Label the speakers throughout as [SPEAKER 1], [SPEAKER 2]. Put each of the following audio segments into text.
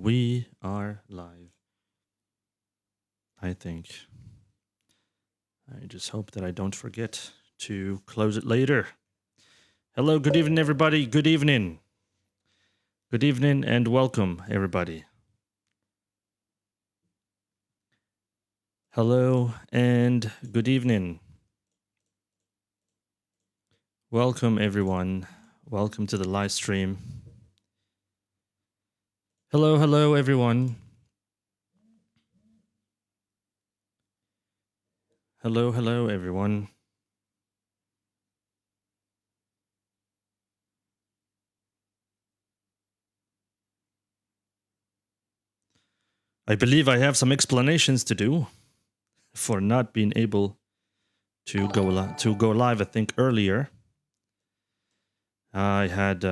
[SPEAKER 1] We are live, I think. I just hope that I don't forget to close it later. Hello, good evening, everybody. Good evening. Good evening and welcome, everybody. Hello and good evening. Welcome, everyone. Welcome to the live stream. Hello, everyone. Hello, everyone. I believe I have some explanations to do for not being able to go live. I think earlier I had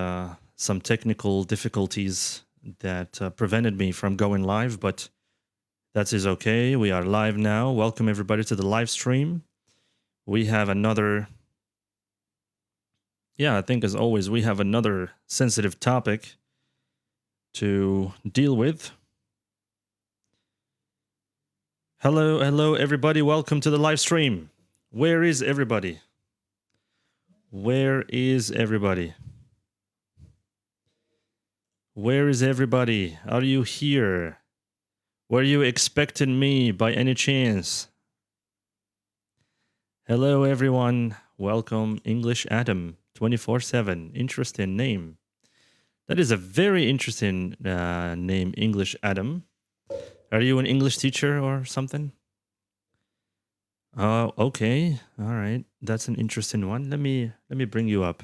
[SPEAKER 1] some technical difficulties that prevented me from going live, but that is okay. We are live now. Welcome everybody to the live stream. We have another, I think as always, we have another sensitive topic to deal with. Hello, everybody. Welcome to the live stream. Where is everybody? Where is everybody? Where is everybody? Are you here? Were you expecting me by any chance? Hello, everyone. Welcome, English Adam 24/7. Interesting name. That is a very interesting name, English Adam. Are you an English teacher or something? Oh, okay. All right. That's an interesting one. Let me bring you up.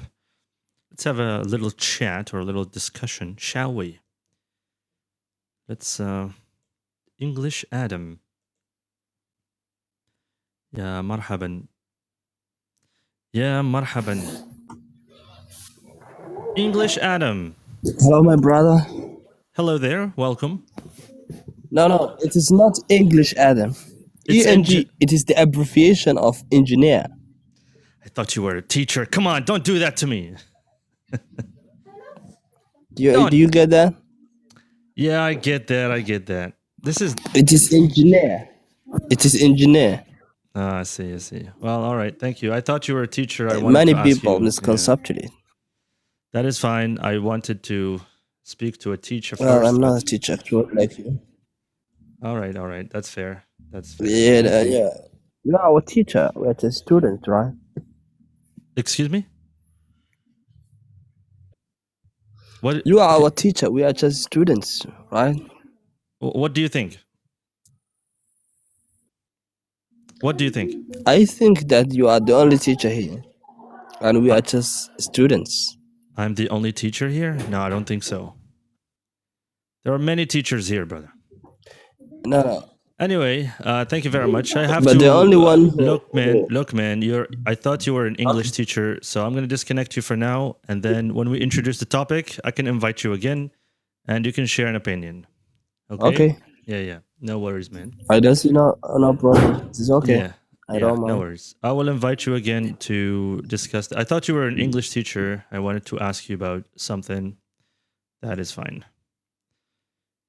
[SPEAKER 1] Let's have a little chat or a little discussion, shall we? Let's English Adam. يا مرحبا. يا مرحبا. English Adam.
[SPEAKER 2] Hello, my brother.
[SPEAKER 1] Hello there. Welcome.
[SPEAKER 2] No, it is not English, Adam.
[SPEAKER 1] It's
[SPEAKER 2] ENG, it is the abbreviation of engineer.
[SPEAKER 1] I thought you were a teacher. Come on, don't do that to me.
[SPEAKER 2] Do you get that?
[SPEAKER 1] Yeah, I get that. This is...
[SPEAKER 2] It is engineer. It is engineer.
[SPEAKER 1] I see. Well, all right. Thank you. I thought you were a teacher. I wanted
[SPEAKER 2] Many
[SPEAKER 1] to ask
[SPEAKER 2] people
[SPEAKER 1] you.
[SPEAKER 2] misconcepted it.
[SPEAKER 1] That is fine. I wanted to speak to a teacher
[SPEAKER 2] Well,
[SPEAKER 1] first.
[SPEAKER 2] I'm not a teacher, actually, like you.
[SPEAKER 1] All right. That's fair.
[SPEAKER 2] Yeah. You are our teacher. We are just students, right?
[SPEAKER 1] Excuse me? What?
[SPEAKER 2] You are our teacher. We are just students, right?
[SPEAKER 1] What do you think? What do you think?
[SPEAKER 2] I think that you are the only teacher here, and we are just students.
[SPEAKER 1] I'm the only teacher here? No, I don't think so. There are many teachers here, brother.
[SPEAKER 2] No.
[SPEAKER 1] Anyway, thank you very much. I have
[SPEAKER 2] But
[SPEAKER 1] to
[SPEAKER 2] the only one
[SPEAKER 1] look, man. I thought you were an English teacher, so I'm going to disconnect you for now. And then when we introduce the topic, I can invite you again, and you can share an opinion. Okay. Yeah. No worries, man.
[SPEAKER 2] I don't see no problem. It's okay.
[SPEAKER 1] Yeah.
[SPEAKER 2] I don't mind.
[SPEAKER 1] No worries. I will invite you again to discuss. I thought you were an English teacher. I wanted to ask you about something. That is fine.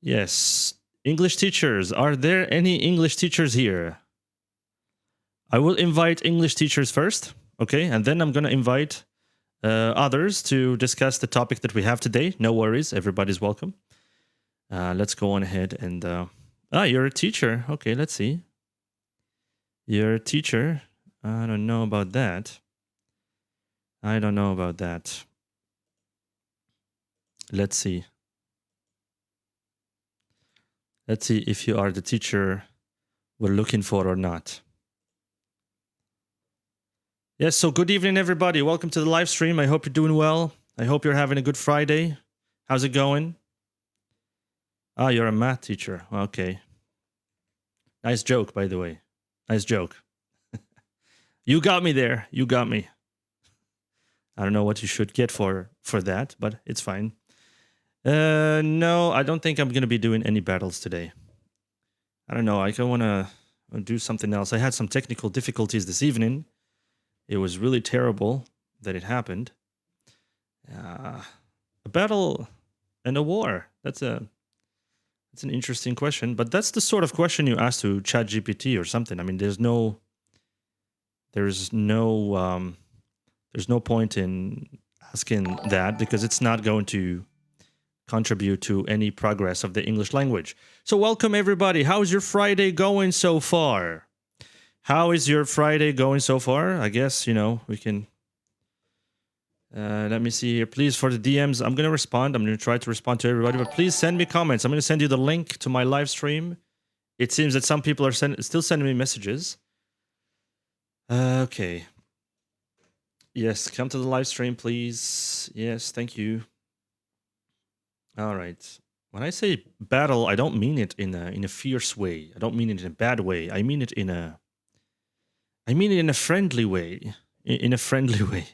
[SPEAKER 1] Yes. English teachers. Are there any English teachers here? I will invite English teachers first, okay? And then I'm going to invite others to discuss the topic that we have today. No worries. Everybody's welcome. Let's go on ahead and... you're a teacher. Okay, let's see. You're a teacher. I don't know about that. Let's see. Let's see if you are the teacher we're looking for or not. Yes, so good evening, everybody. Welcome to the live stream. I hope you're doing well. I hope you're having a good Friday. How's it going? You're a math teacher. Okay. Nice joke, by the way. Nice joke. You got me there. You got me. I don't know what you should get for that, but it's fine. No, I don't think I'm going to be doing any battles today. I don't know. I want to do something else. I had some technical difficulties this evening. It was really terrible that it happened. A battle and a war. That's a It's an interesting question, but that's the sort of question you ask to ChatGPT or something. I mean, there's no point in asking that because it's not going to contribute to any progress of the English language. So welcome everybody. How's your Friday going so far? How is your Friday going so far? I guess, we can... let me see here. Please, for the DMs, I'm going to respond. I'm going to try to respond to everybody, but please send me comments. I'm going to send you the link to my live stream. It seems that some people are still sending me messages. Okay. Yes, come to the live stream, please. Yes, thank you. All right. When I say battle, I don't mean it in a fierce way. I don't mean it in a bad way. I mean it in a friendly way. In a friendly way.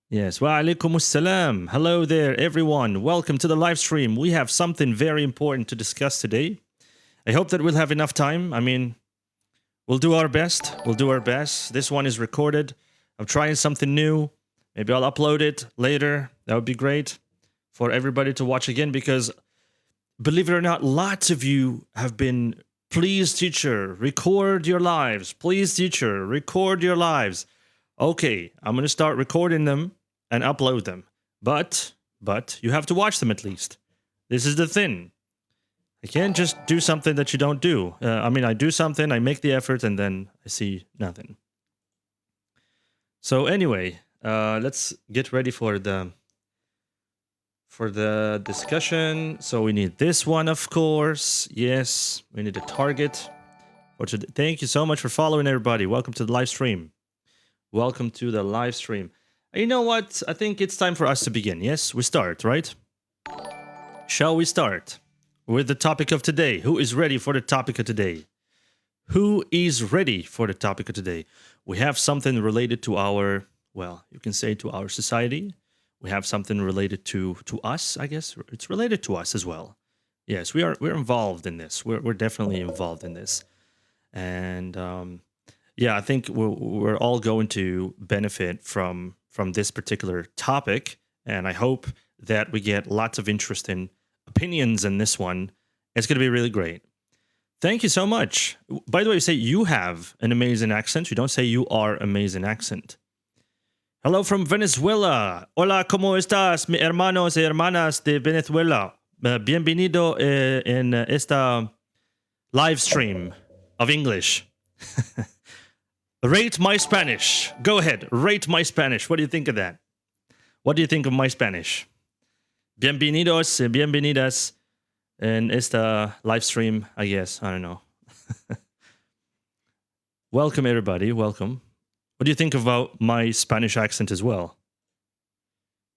[SPEAKER 1] Yes. Wa alaikum assalam. Hello there, everyone. Welcome to the live stream. We have something very important to discuss today. I hope that we'll have enough time. I mean, we'll do our best. We'll do our best. This one is recorded. I'm trying something new. Maybe I'll upload it later. That would be great for everybody to watch again because, believe it or not, lots of you have been, please, teacher, record your lives. Please, teacher, record your lives. Okay, I'm going to start recording them and upload them. But you have to watch them at least. This is the thing. I can't just do something that you don't do. I do something, I make the effort, and then I see nothing. So anyway, let's get ready for the discussion. So we need this one, of course. Yes, we need a target. Thank you so much for following, everybody. Welcome to the live stream. Welcome to the live stream. You know what? I think it's time for us to begin. Yes, we start, right? Shall we start with the topic of today? Who is ready for the topic of today? Who is ready for the topic of today? We have something related to our, well, you can say to our society. We have something related to us, I guess. It's related to us as well. Yes, we're involved in this. We're definitely involved in this. And I think we're all going to benefit from this particular topic, and I hope that we get lots of interesting opinions in this one. It's going to be really great. Thank you so much. By the way, you say you have an amazing accent. You don't say you are amazing accent. Hello from Venezuela. Hola, ¿cómo estás, mis hermanos y hermanas de Venezuela? Bienvenido en esta live stream of English. Rate my Spanish. Go ahead, rate my Spanish. What do you think of that? What do you think of my Spanish? Bienvenidos y bienvenidas en esta live stream, I guess. I don't know. Welcome, everybody. Welcome. What do you think about my Spanish accent as well?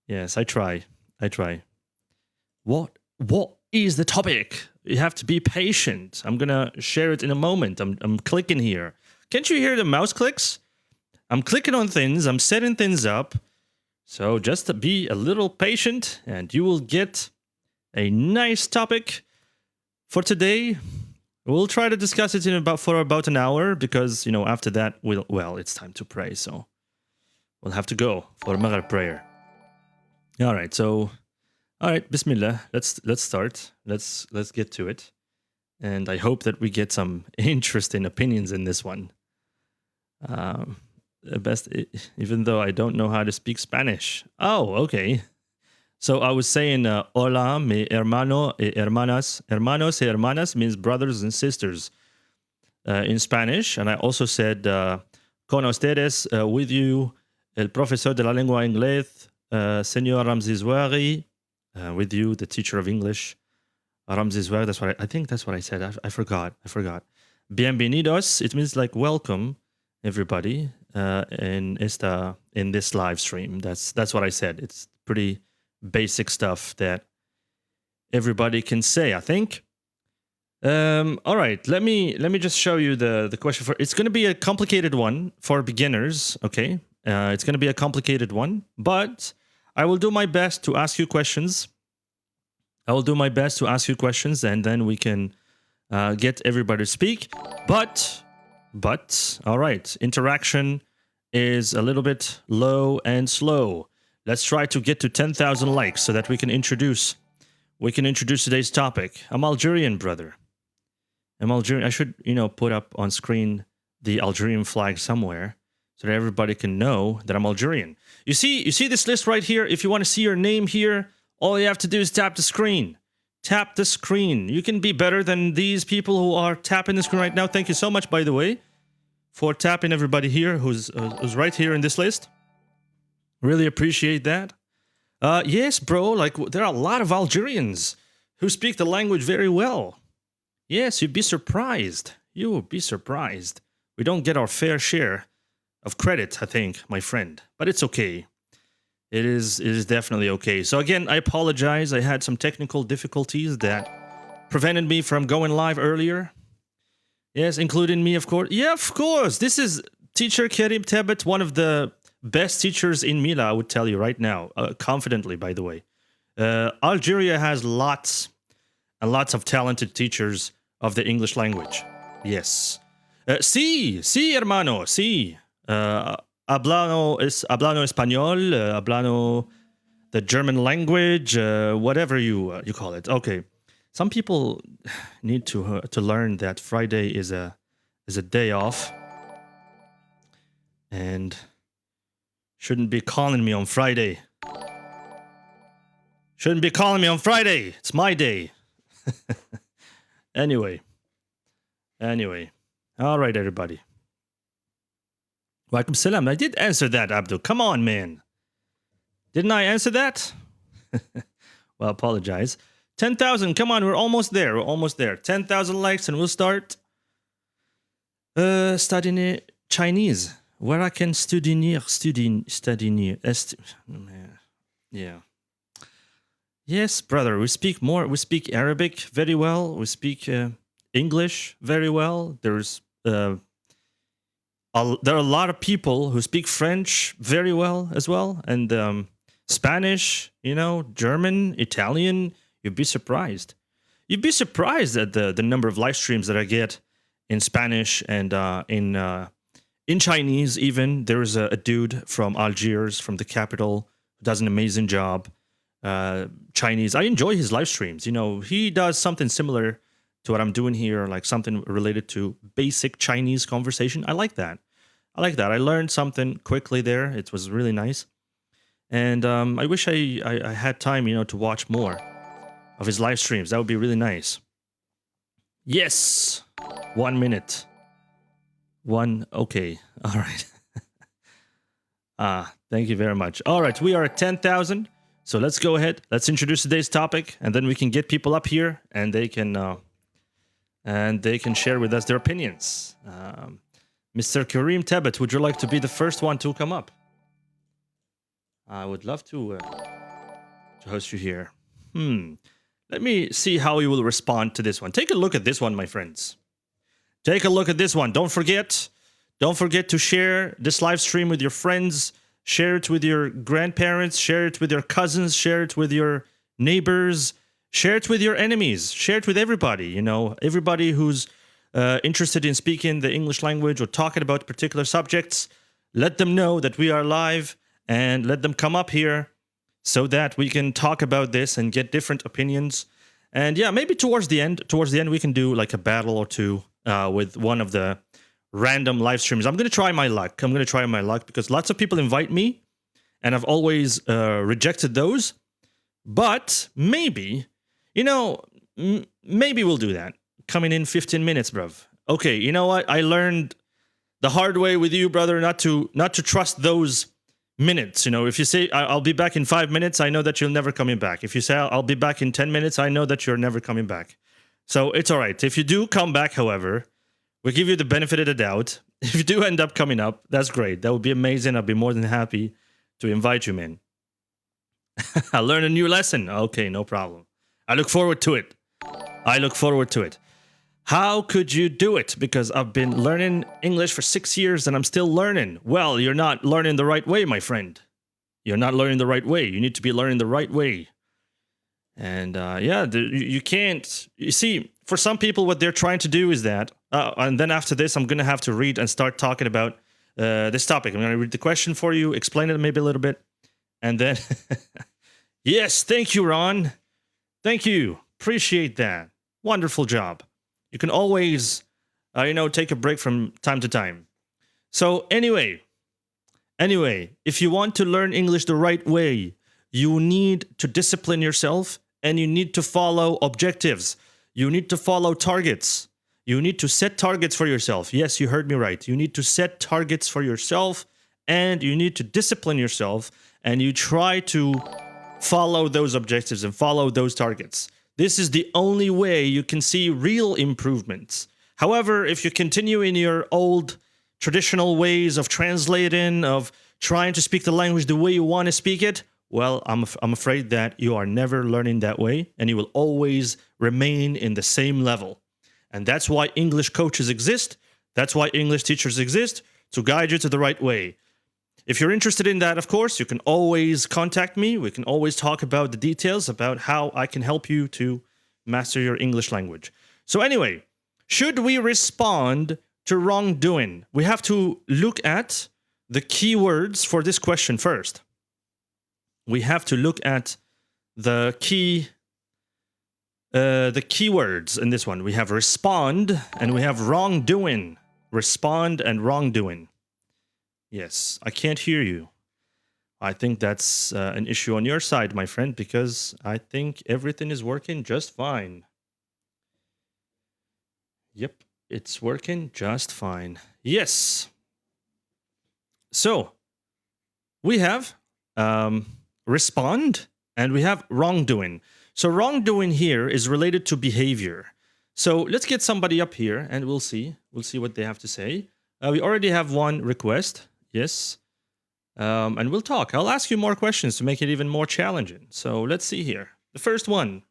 [SPEAKER 1] Yes, I try. What is the topic? You have to be patient. I'm going to share it in a moment. I'm clicking here. Can't you hear the mouse clicks? I'm clicking on things. I'm setting things up. So just to be a little patient and you will get a nice topic for today. We'll try to discuss it for about an hour because, after that, it's time to pray. So we'll have to go for Maghrib prayer. All right. Bismillah. Let's start. Let's get to it. And I hope that we get some interesting opinions in this one. Even though I don't know how to speak Spanish. Oh, okay. So I was saying, hola, mi hermano y hermanas. Hermanos y hermanas means brothers and sisters in Spanish. And I also said, con ustedes, with you, el profesor de la lengua inglés, señor Ramses Ouari, with you, the teacher of English. Ramses Ouari, I think that's what I said. I forgot. Bienvenidos, it means like welcome, everybody, in this live stream. That's what I said. It's pretty basic stuff that everybody can say, I think. All right, let me just show you the question. It's going to be a complicated one for beginners, okay? It's going to be a complicated one, but I will do my best to ask you questions. And then we can get everybody to speak. But, all right, interaction is a little bit low and slow. Let's try to get to 10,000 likes so that we can introduce we can introduce today's topic. I'm Algerian, brother. I'm Algerian. I should, put up on screen the Algerian flag somewhere so that everybody can know that I'm Algerian. You see this list right here? If you want to see your name here, all you have to do is tap the screen. Tap the screen. You can be better than these people who are tapping the screen right now. Thank you so much, by the way, for tapping everybody here who's right here in this list. Really appreciate that. Yes, bro, there are a lot of Algerians who speak the language very well. Yes, you'd be surprised. You would be surprised. We don't get our fair share of credit, I think, my friend. But it's okay. It is definitely okay. So again, I apologize. I had some technical difficulties that prevented me from going live earlier. Yes, including me, of course. Yeah, of course. This is teacher Karim Tebet, one of the best teachers in Mila, I would tell you right now. Confidently, by the way. Algeria has lots and lots of talented teachers of the English language. Yes. Sí, hermano, sí. Hablano español, hablano the German language, whatever you call it. Okay, some people need to learn that Friday is a day off, and shouldn't be calling me on Friday. Shouldn't be calling me on Friday. It's my day. Anyway, all right, everybody. Walaikum salam. I did answer that, Abdul. Come on, man. Didn't I answer that? Well, apologize. 10,000. Come on, we're almost there. 10,000 likes and we'll start studying Chinese. Where I can studying. Yeah. Yes, brother. We speak more. We speak Arabic very well. We speak English very well. There are a lot of people who speak French very well as well, and Spanish, German, Italian. You'd be surprised. You'd be surprised at the number of live streams that I get in Spanish and in Chinese. Even there's a dude from Algiers, from the capital, who does an amazing job. Chinese. I enjoy his live streams. He does something similar to what I'm doing here, like something related to basic Chinese conversation. I like that. I learned something quickly there. It was really nice. And I wish I had time, to watch more of his live streams. That would be really nice. Yes. 1 minute. Okay. All right. Thank you very much. All right. We are at 10,000. So let's go ahead. Let's introduce today's topic, and then we can get people up here, and they can share with us their opinions. Mr. Karim Tebet, would you like to be the first one to come up? I would love to host you here. Let me see how you will respond to this one. Take a look at this one, my friends. Take a look at this one. Don't forget to share this live stream with your friends. Share it with your grandparents. Share it with your cousins. Share it with your neighbors. Share it with your enemies. Share it with everybody. Everybody who's interested in speaking the English language or talking about particular subjects. Let them know that we are live, and let them come up here so that we can talk about this and get different opinions. And yeah, maybe towards the end we can do like a battle or two with one of the random live streams. I'm going to try my luck. Because lots of people invite me, and I've always rejected those. But maybe, maybe we'll do that. Coming in 15 minutes, bruv. Okay, you know what? I learned the hard way with you, brother, not to trust those minutes. If you say I'll be back in 5 minutes, I know that you're never coming back. If you say I'll be back in 10 minutes, I know that you're never coming back. So it's all right. If you do come back, however, we give you the benefit of the doubt. If you do end up coming up, that's great. That would be amazing. I'd be more than happy to invite you, man. I learned a new lesson. Okay, no problem. I look forward to it. How could you do it? Because I've been learning English for 6 years and I'm still learning. Well, you're not learning the right way, my friend. You're not learning the right way. You need to be learning the right way. And you can't. You see, for some people, what they're trying to do is that. And then after this, I'm going to have to read and start talking about this topic. I'm going to read the question for you, explain it maybe a little bit. And then, yes, thank you, Ron. Thank you. Appreciate that. Wonderful job. You can always, take a break from time to time. So anyway, if you want to learn English the right way, you need to discipline yourself and you need to follow objectives. You need to follow targets. You need to set targets for yourself. Yes, you heard me right. You need to set targets for yourself and you need to discipline yourself and you try to follow those objectives and follow those targets. This is the only way you can see real improvements. However, if you continue in your old traditional ways of translating, of trying to speak the language the way you want to speak it, well, I'm afraid that you are never learning that way and you will always remain in the same level. And that's why English coaches exist. That's why English teachers exist, to guide you to the right way. If you're interested in that, of course, you can always contact me. We can always talk about the details about how I can help you to master your English language. So anyway, should we respond to wrongdoing? We have to look at the keywords for this question first. We have to look at the keywords in this one. We have respond and we have wrongdoing. Respond and wrongdoing. Yes, I can't hear you. I think that's an issue on your side, my friend, because I think everything is working just fine. Yep, it's working just fine. Yes. So, we have respond and we have wrongdoing. So wrongdoing here is related to behavior. So let's get somebody up here and we'll see. We'll see what they have to say. We already have one request. Yes. And we'll talk. I'll ask you more questions to make it even more challenging. So let's see here. The first one.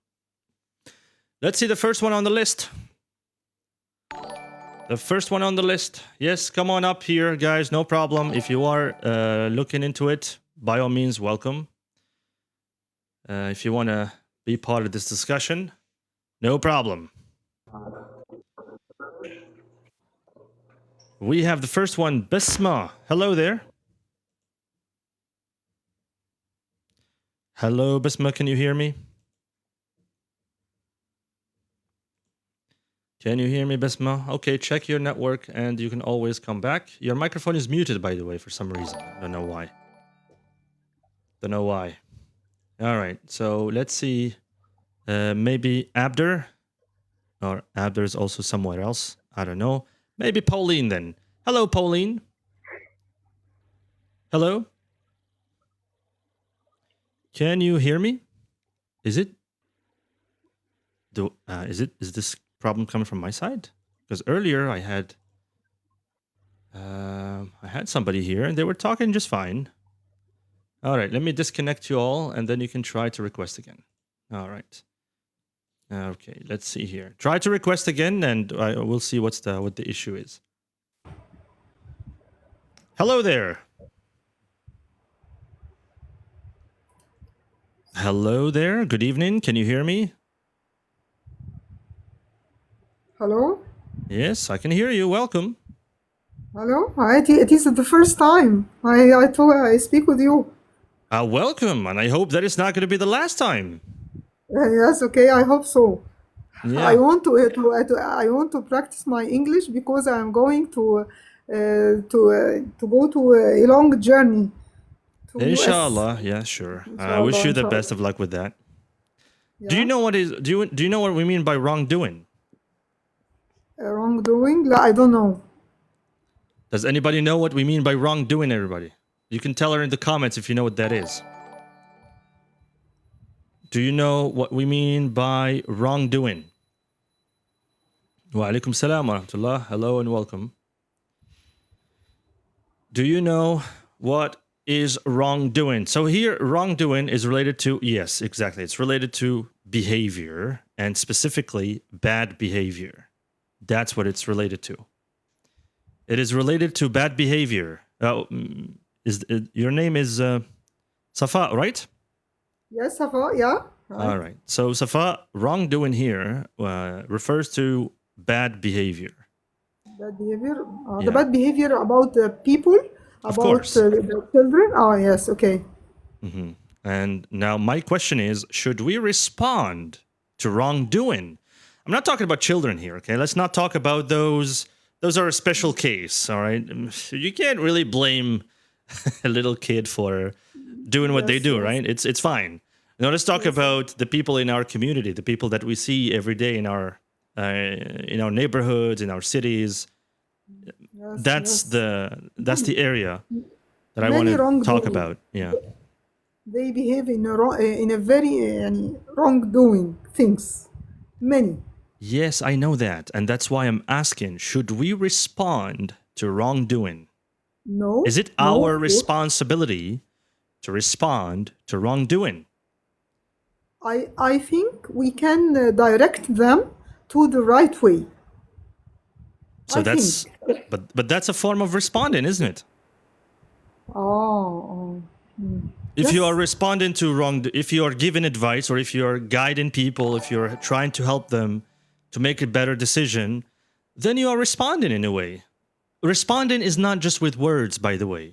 [SPEAKER 1] Let's see the first one on the list. The first one on the list. Yes, come on up here, guys. No problem. If you are looking into it, by all means, welcome. If you want to be part of this discussion, no problem. We have the first one, Besma. Hello there. Hello, Besma. Can you hear me? Can you hear me, Besma? Okay, check your network and you can always come back. Your microphone is muted, by the way, for some reason. Don't know why. Don't know why. All right, so let's see. Maybe Abder, or Abder is also somewhere else. I don't know. Maybe Pauline then. Hello, Pauline. Hello. Can you hear me? Is this problem coming from my side? Because earlier I had somebody here and they were talking just fine. All right, let me disconnect you all and then you can try to request again. All right. Okay, let's see here. Try to request again and we'll see what the issue is. Hello there. Hello there. Good evening. Can you hear me?
[SPEAKER 3] Hello?
[SPEAKER 1] Yes, I can hear you. Welcome.
[SPEAKER 3] Hello? It is the first time I speak with you.
[SPEAKER 1] Welcome, and I hope that it's not going to be the last time.
[SPEAKER 3] Yes, okay, I hope so.
[SPEAKER 1] Yeah.
[SPEAKER 3] I want to practice my English because I'm going to go to a long journey to US.
[SPEAKER 1] Inshallah. Yeah, sure. I wish you the best of luck with that.
[SPEAKER 3] Yeah.
[SPEAKER 1] Do you know what we mean by wrongdoing?
[SPEAKER 3] Wrongdoing? I don't know.
[SPEAKER 1] Does anybody know what we mean by wrongdoing, everybody? You can tell her in the comments if you know what that is. Do you know what we mean by wrongdoing? Wa alaikum salam wa rahmatullah. Hello and welcome. Do you know what is wrongdoing? So here, wrongdoing is related to, yes, exactly. It's related to behavior and specifically bad behavior. That's what it's related to. It is related to bad behavior. Your name is Safa, right?
[SPEAKER 3] Yes, Safa, yeah. Right.
[SPEAKER 1] All right. So Safa, wrongdoing here refers to bad behavior.
[SPEAKER 3] Bad behavior?
[SPEAKER 1] Yeah.
[SPEAKER 3] The bad behavior about the people?
[SPEAKER 1] Of
[SPEAKER 3] About
[SPEAKER 1] course.
[SPEAKER 3] the children? Oh, yes, okay.
[SPEAKER 1] Mm-hmm. And now my question is, should we respond to wrongdoing? I'm not talking about children here, okay? Let's not talk about those. Those are a special case, all right? You can't really blame a little kid for doing what they
[SPEAKER 3] Yes,
[SPEAKER 1] do,
[SPEAKER 3] yes,
[SPEAKER 1] right? It's fine. Now let's talk
[SPEAKER 3] yes,
[SPEAKER 1] about the people in our community, the people that we see every day in our neighborhoods, in our cities.
[SPEAKER 3] yes,
[SPEAKER 1] That's
[SPEAKER 3] yes.
[SPEAKER 1] the area that I want
[SPEAKER 3] Many
[SPEAKER 1] to talk
[SPEAKER 3] wrongdoing.
[SPEAKER 1] about. Yeah.
[SPEAKER 3] They behave in a very wrongdoing things. Many.
[SPEAKER 1] Yes, I know that, and that's why I'm asking: should we respond to wrongdoing? Is
[SPEAKER 3] No,
[SPEAKER 1] it
[SPEAKER 3] no,
[SPEAKER 1] our
[SPEAKER 3] of course.
[SPEAKER 1] responsibility to respond to wrongdoing?
[SPEAKER 3] I think we can direct them to the right way.
[SPEAKER 1] So
[SPEAKER 3] I think.
[SPEAKER 1] but that's a form of responding, isn't it?
[SPEAKER 3] Oh, mm.
[SPEAKER 1] If you are
[SPEAKER 3] Yes.
[SPEAKER 1] responding to if you are giving advice, or if you're guiding people, if you're trying to help them to make a better decision, then you are responding in a way. Responding is not just with words, by the way.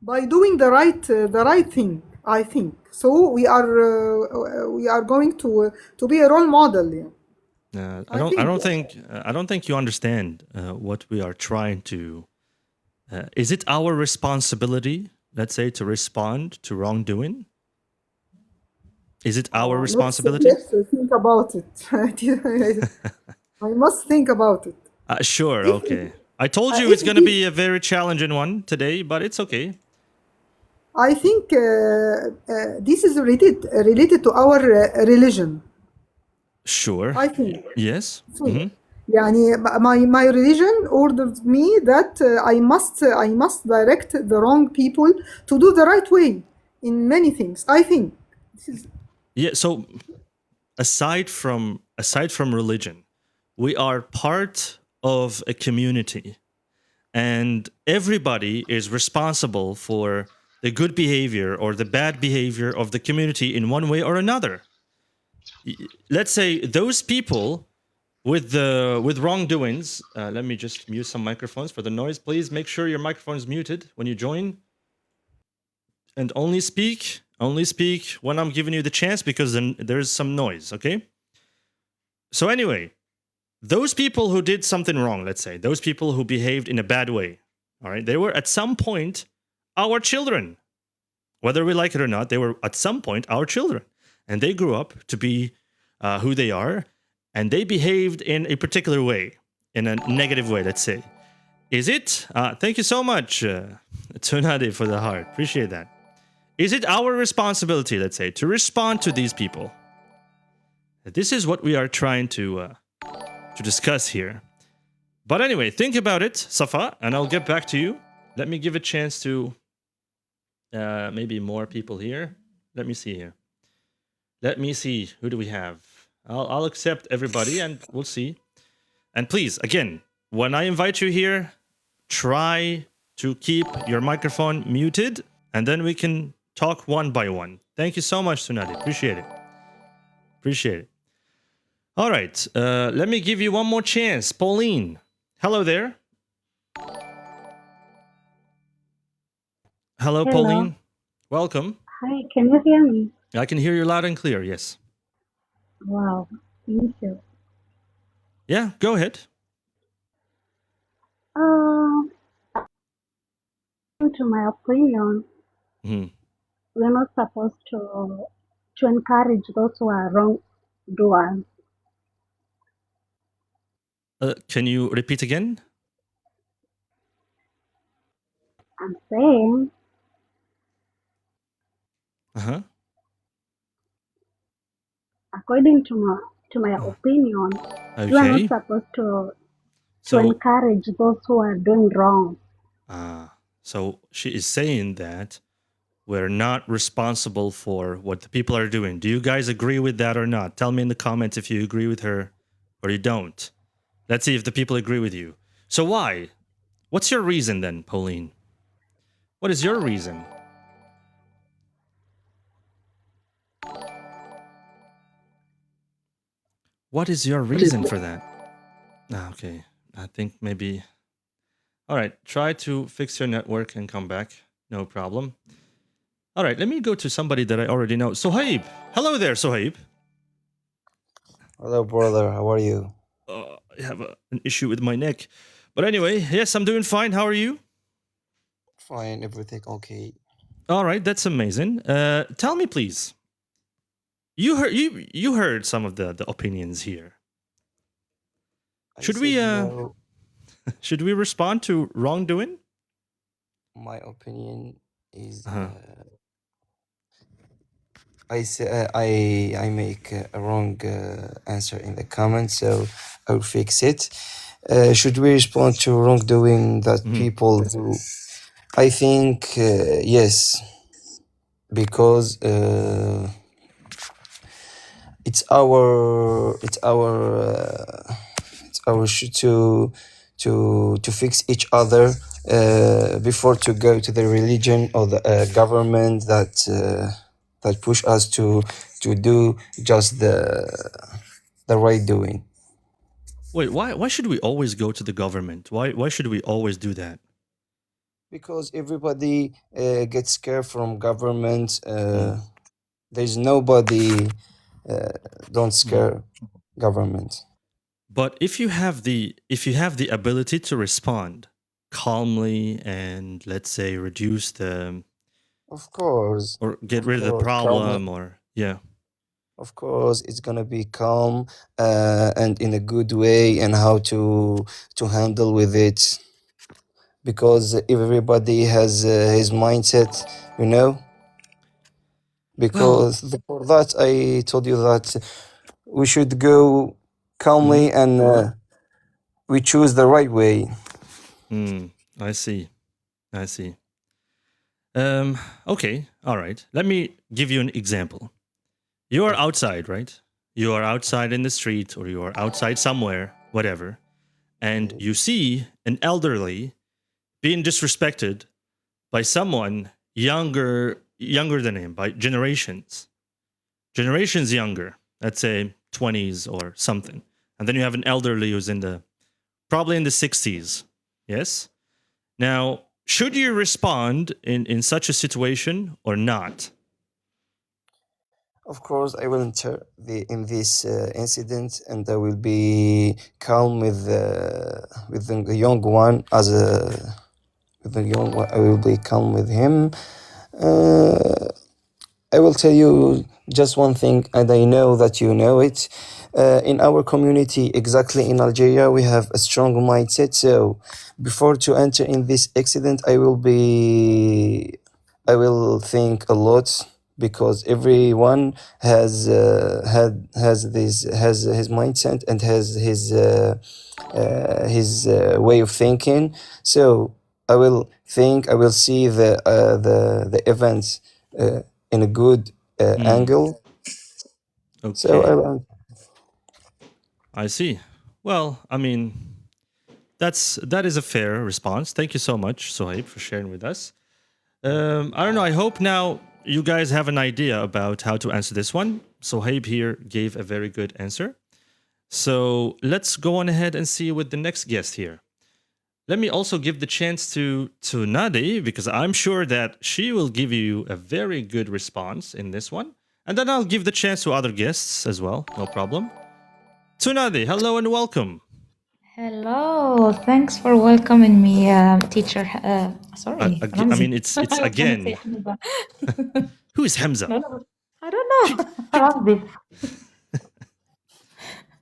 [SPEAKER 3] By doing the right thing, I think. So we are going to be a role model. Yeah. I
[SPEAKER 1] I
[SPEAKER 3] think.
[SPEAKER 1] don't think I don't think you understand what we are trying to. Is it our responsibility, let's say, to respond to wrongdoing? Is it our responsibility?
[SPEAKER 3] Let's think about it. I must think about it.
[SPEAKER 1] Sure,
[SPEAKER 3] If
[SPEAKER 1] okay. I told you
[SPEAKER 3] if
[SPEAKER 1] it's
[SPEAKER 3] it
[SPEAKER 1] going to
[SPEAKER 3] is,
[SPEAKER 1] be a very challenging one today, but it's okay.
[SPEAKER 3] I think this is related to our religion.
[SPEAKER 1] Sure.
[SPEAKER 3] I think.
[SPEAKER 1] Yes.
[SPEAKER 3] So, يعني my religion orders me that I must direct the wrong people to do the right way in many things. I think this is
[SPEAKER 1] Yeah. So aside from religion, we are part of a community, and everybody is responsible for the good behavior or the bad behavior of the community in one way or another. Let's say those people with wrongdoings. Let me just mute some microphones for the noise. Please make sure your microphone is muted when you join, and only speak when I'm giving you the chance, because then there's some noise. Okay. So anyway, those people who did something wrong, let's say those people who behaved in a bad way, all right, they were at some point our children. Whether we like it or not, they were at some point our children, and they grew up to be who they are, and they behaved in a particular way, in a negative way, let's say. Is it? Thank you so much, Tsunade, for the heart. Appreciate that. Is it our responsibility, let's say, to respond to these people? This is what we are trying to discuss here. But anyway, think about it, Safa, and I'll get back to you. Let me give a chance to maybe more people here. Let me see here. Let me see. Who do we have? I'll accept everybody, and we'll see. And please, again, when I invite you here, try to keep your microphone muted, and then we can talk one by one. Thank you so much, Tsunade. Appreciate it. Appreciate it. All right. Let me give you one more chance. Pauline. Hello there. Hello,
[SPEAKER 4] Hello.
[SPEAKER 1] Pauline. Welcome.
[SPEAKER 4] Hi, can you hear me?
[SPEAKER 1] I can hear you loud and clear. Yes.
[SPEAKER 4] Wow, thank you.
[SPEAKER 1] Yeah, go ahead.
[SPEAKER 4] To my opinion,
[SPEAKER 1] Hmm.
[SPEAKER 4] we're not supposed to encourage those who are wrongdoers.
[SPEAKER 1] Can you repeat again?
[SPEAKER 4] I'm saying,
[SPEAKER 1] Uh-huh.
[SPEAKER 4] according to my opinion, we are not
[SPEAKER 1] Okay.
[SPEAKER 4] supposed to
[SPEAKER 1] So,
[SPEAKER 4] encourage those who are doing wrong.
[SPEAKER 1] so she is saying that we're not responsible for what the people are doing. Do you guys agree with that or not? Tell me in the comments if you agree with her or you don't. Let's see if the people agree with you. So why? What's your reason then, Pauline? What is your reason? What is your reason for that? Okay. I think maybe. All right. Try to fix your network and come back. No problem. All right, let me go to somebody that I already know. Sohaib. Hello there, Sohaib.
[SPEAKER 5] Hello, brother. How are you?
[SPEAKER 1] I have an issue with my neck. But anyway, yes, I'm doing fine. How are you?
[SPEAKER 5] Fine, everything okay.
[SPEAKER 1] All right, that's amazing. Tell me, please. You heard some of the opinions here.
[SPEAKER 5] I
[SPEAKER 1] Should
[SPEAKER 5] said
[SPEAKER 1] we
[SPEAKER 5] no.
[SPEAKER 1] should we respond to wrongdoing?
[SPEAKER 5] My opinion is
[SPEAKER 1] Uh-huh.
[SPEAKER 5] I make a wrong answer in the comments, so I'll fix it. Should we respond to wrongdoing that
[SPEAKER 1] Mhm.
[SPEAKER 5] people do? I think yes, because it's our to fix each other before to go to the religion or the government that push us to do just the right doing.
[SPEAKER 1] Wait, why should we always go to the government? Why should we always do that?
[SPEAKER 5] Because everybody gets scared from government. There's nobody don't scare government.
[SPEAKER 1] But if you have the ability to respond calmly and let's say reduce the
[SPEAKER 5] Of course,
[SPEAKER 1] or get
[SPEAKER 5] of
[SPEAKER 1] rid of the
[SPEAKER 5] course,
[SPEAKER 1] problem or yeah.
[SPEAKER 5] of course, it's gonna be calm and in a good way, and how to handle with it. Because if everybody has his mindset, you know.
[SPEAKER 1] Well,
[SPEAKER 5] Because for that, I told you that we should go calmly and we choose the right way.
[SPEAKER 1] I see. I see. Okay, all right. Let me give you an example. You are outside, right? You are outside in the street or you are outside somewhere, whatever, and you see an elderly being disrespected by someone younger than him by generations younger, let's say 20s or something. And then you have an elderly who's probably in the 60s. Yes? Now, should you respond in such a situation or not?
[SPEAKER 5] Of course, I will enter in this incident, and I will be calm with the young one with the young one. I will be calm with him. I will tell you just one thing, and I know that you know it. In our community, exactly in Algeria, we have a strong mindset. So, before to enter in this accident, I will think a lot, because everyone has his mindset and has his way of thinking. So I will think, I will see the events in a good angle. So
[SPEAKER 1] Okay. I see. Well, I mean, that is a fair response. Thank you so much, Sohaib, for sharing with us. I don't know. I hope now you guys have an idea about how to answer this one. Sohaib here gave a very good answer. So let's go on ahead and see with the next guest here. Let me also give the chance to Nadi, because I'm sure that she will give you a very good response in this one. And then I'll give the chance to other guests as well. No problem. Tsunadi, hello and welcome.
[SPEAKER 6] Hello, thanks for welcoming me, teacher. Sorry,
[SPEAKER 1] I
[SPEAKER 6] Ramzi.
[SPEAKER 1] mean, it's
[SPEAKER 6] I was gonna say
[SPEAKER 1] again.
[SPEAKER 6] Hamza.
[SPEAKER 1] Who is Hamza?
[SPEAKER 6] No, I don't know. Ramzi.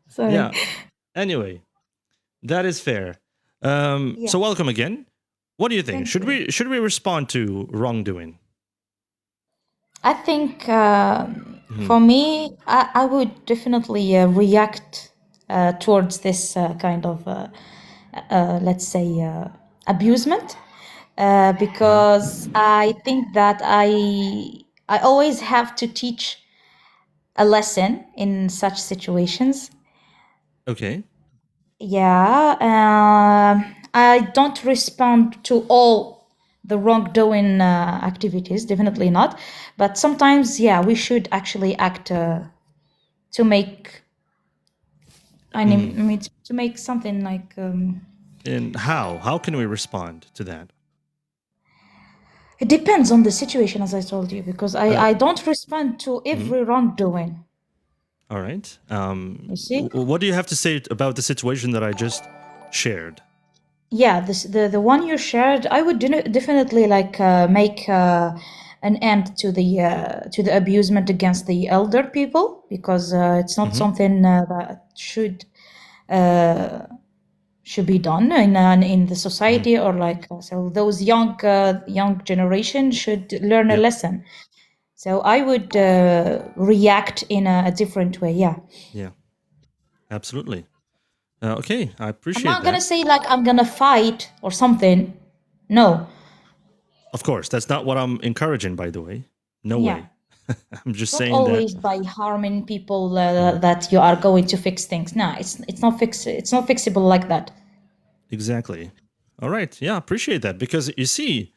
[SPEAKER 6] Sorry.
[SPEAKER 1] Yeah. Anyway, that is fair.
[SPEAKER 6] Yeah.
[SPEAKER 1] So welcome again. What do you think?
[SPEAKER 6] Thank
[SPEAKER 1] Should we respond to wrongdoing?
[SPEAKER 6] I think for me, I would definitely react towards this kind of, let's say, abusement, because I think that I always have to teach a lesson in such situations.
[SPEAKER 1] Okay.
[SPEAKER 6] Yeah, I don't respond to all the wrongdoing activities, definitely not. But sometimes, yeah, we should actually act to make, I mean, to make something like.
[SPEAKER 1] And how? How can we respond to that?
[SPEAKER 6] It depends on the situation, as I told you, because I don't respond to every wrongdoing.
[SPEAKER 1] All right.
[SPEAKER 6] You see?
[SPEAKER 1] What do you have to say about the situation that I just shared?
[SPEAKER 6] Yeah, the one you shared, I would definitely like make an end to the abusement against the elder people, because it's not something that should be done in the society, or like so those young generation should learn a
[SPEAKER 1] Yep.
[SPEAKER 6] lesson. So I would react in a different way. Yeah.
[SPEAKER 1] Yeah. Absolutely. Okay, I
[SPEAKER 6] I'm
[SPEAKER 1] appreciate
[SPEAKER 6] not gonna
[SPEAKER 1] that.
[SPEAKER 6] say like I'm gonna fight or something. No.
[SPEAKER 1] Of course, that's not what I'm encouraging, by the way. No
[SPEAKER 6] Yeah.
[SPEAKER 1] way. I'm just
[SPEAKER 6] Not
[SPEAKER 1] saying
[SPEAKER 6] always
[SPEAKER 1] that.
[SPEAKER 6] by harming people that you are going to fix things. No, it's not fixable like that.
[SPEAKER 1] Exactly. All right. Yeah, appreciate that. Because you see,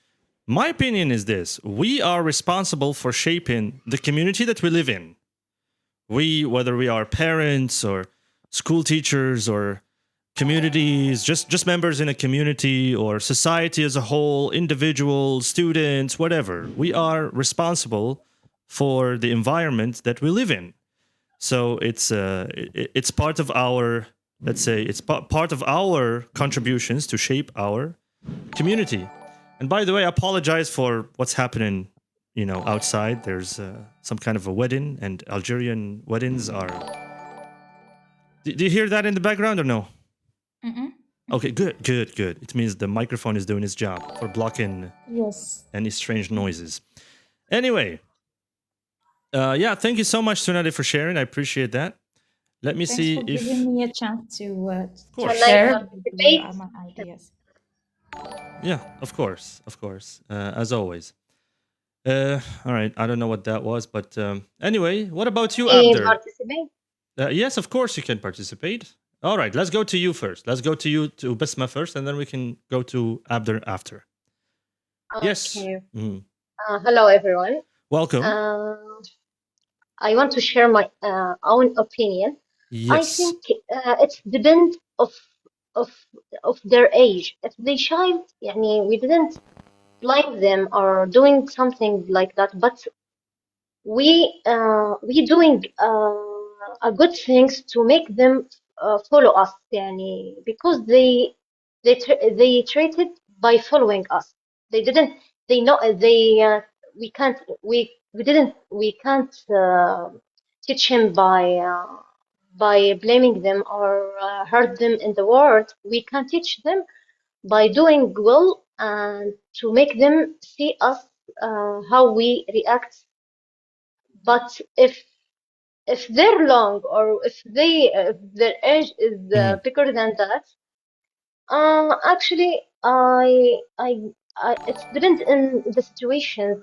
[SPEAKER 1] my opinion is this: we are responsible for shaping the community that we live in. Whether we are parents or school teachers or communities, just members in a community or society as a whole, individuals, students, whatever, we are responsible for the environment that we live in. So it's part of our, let's say, it's part of our contributions to shape our community. And by the way, I apologize for what's happening, outside. There's some kind of a wedding, and Algerian weddings are. Do you hear that in the background or no?
[SPEAKER 6] Mm-mm.
[SPEAKER 1] Okay, good. It means the microphone is doing its job for blocking
[SPEAKER 6] Yes.
[SPEAKER 1] any strange noises. Anyway, yeah, thank you so much, Sunade, for sharing. I appreciate that. Let me
[SPEAKER 6] Thanks
[SPEAKER 1] see
[SPEAKER 6] for
[SPEAKER 1] if.
[SPEAKER 6] giving me a chance to
[SPEAKER 1] course.
[SPEAKER 6] share
[SPEAKER 7] participate?
[SPEAKER 6] my ideas.
[SPEAKER 1] Yeah, of course. As always. All right, I don't know what that was, but anyway, what about you, Abder?
[SPEAKER 7] Participate?
[SPEAKER 1] Yes, of course you can participate. All right, let's go to you first. Let's go to you, to Besma first, and then we can go to Abder after. Yes.
[SPEAKER 7] Okay.
[SPEAKER 1] Mhm.
[SPEAKER 7] Hello, everyone.
[SPEAKER 1] Welcome.
[SPEAKER 7] I want to share my own opinion. I
[SPEAKER 1] Yes.
[SPEAKER 7] think it's depend of their age. If they child, we didn't blame them or doing something like that, but we doing a good things to make them follow us, because they treated by following us. They didn't. They know they. We can't. We didn't. We can't teach him by blaming them or hurt them in the world. We can teach them by doing well and to make them see us how we react. But if they're long or if their age is bigger than that, actually it depends on the situations,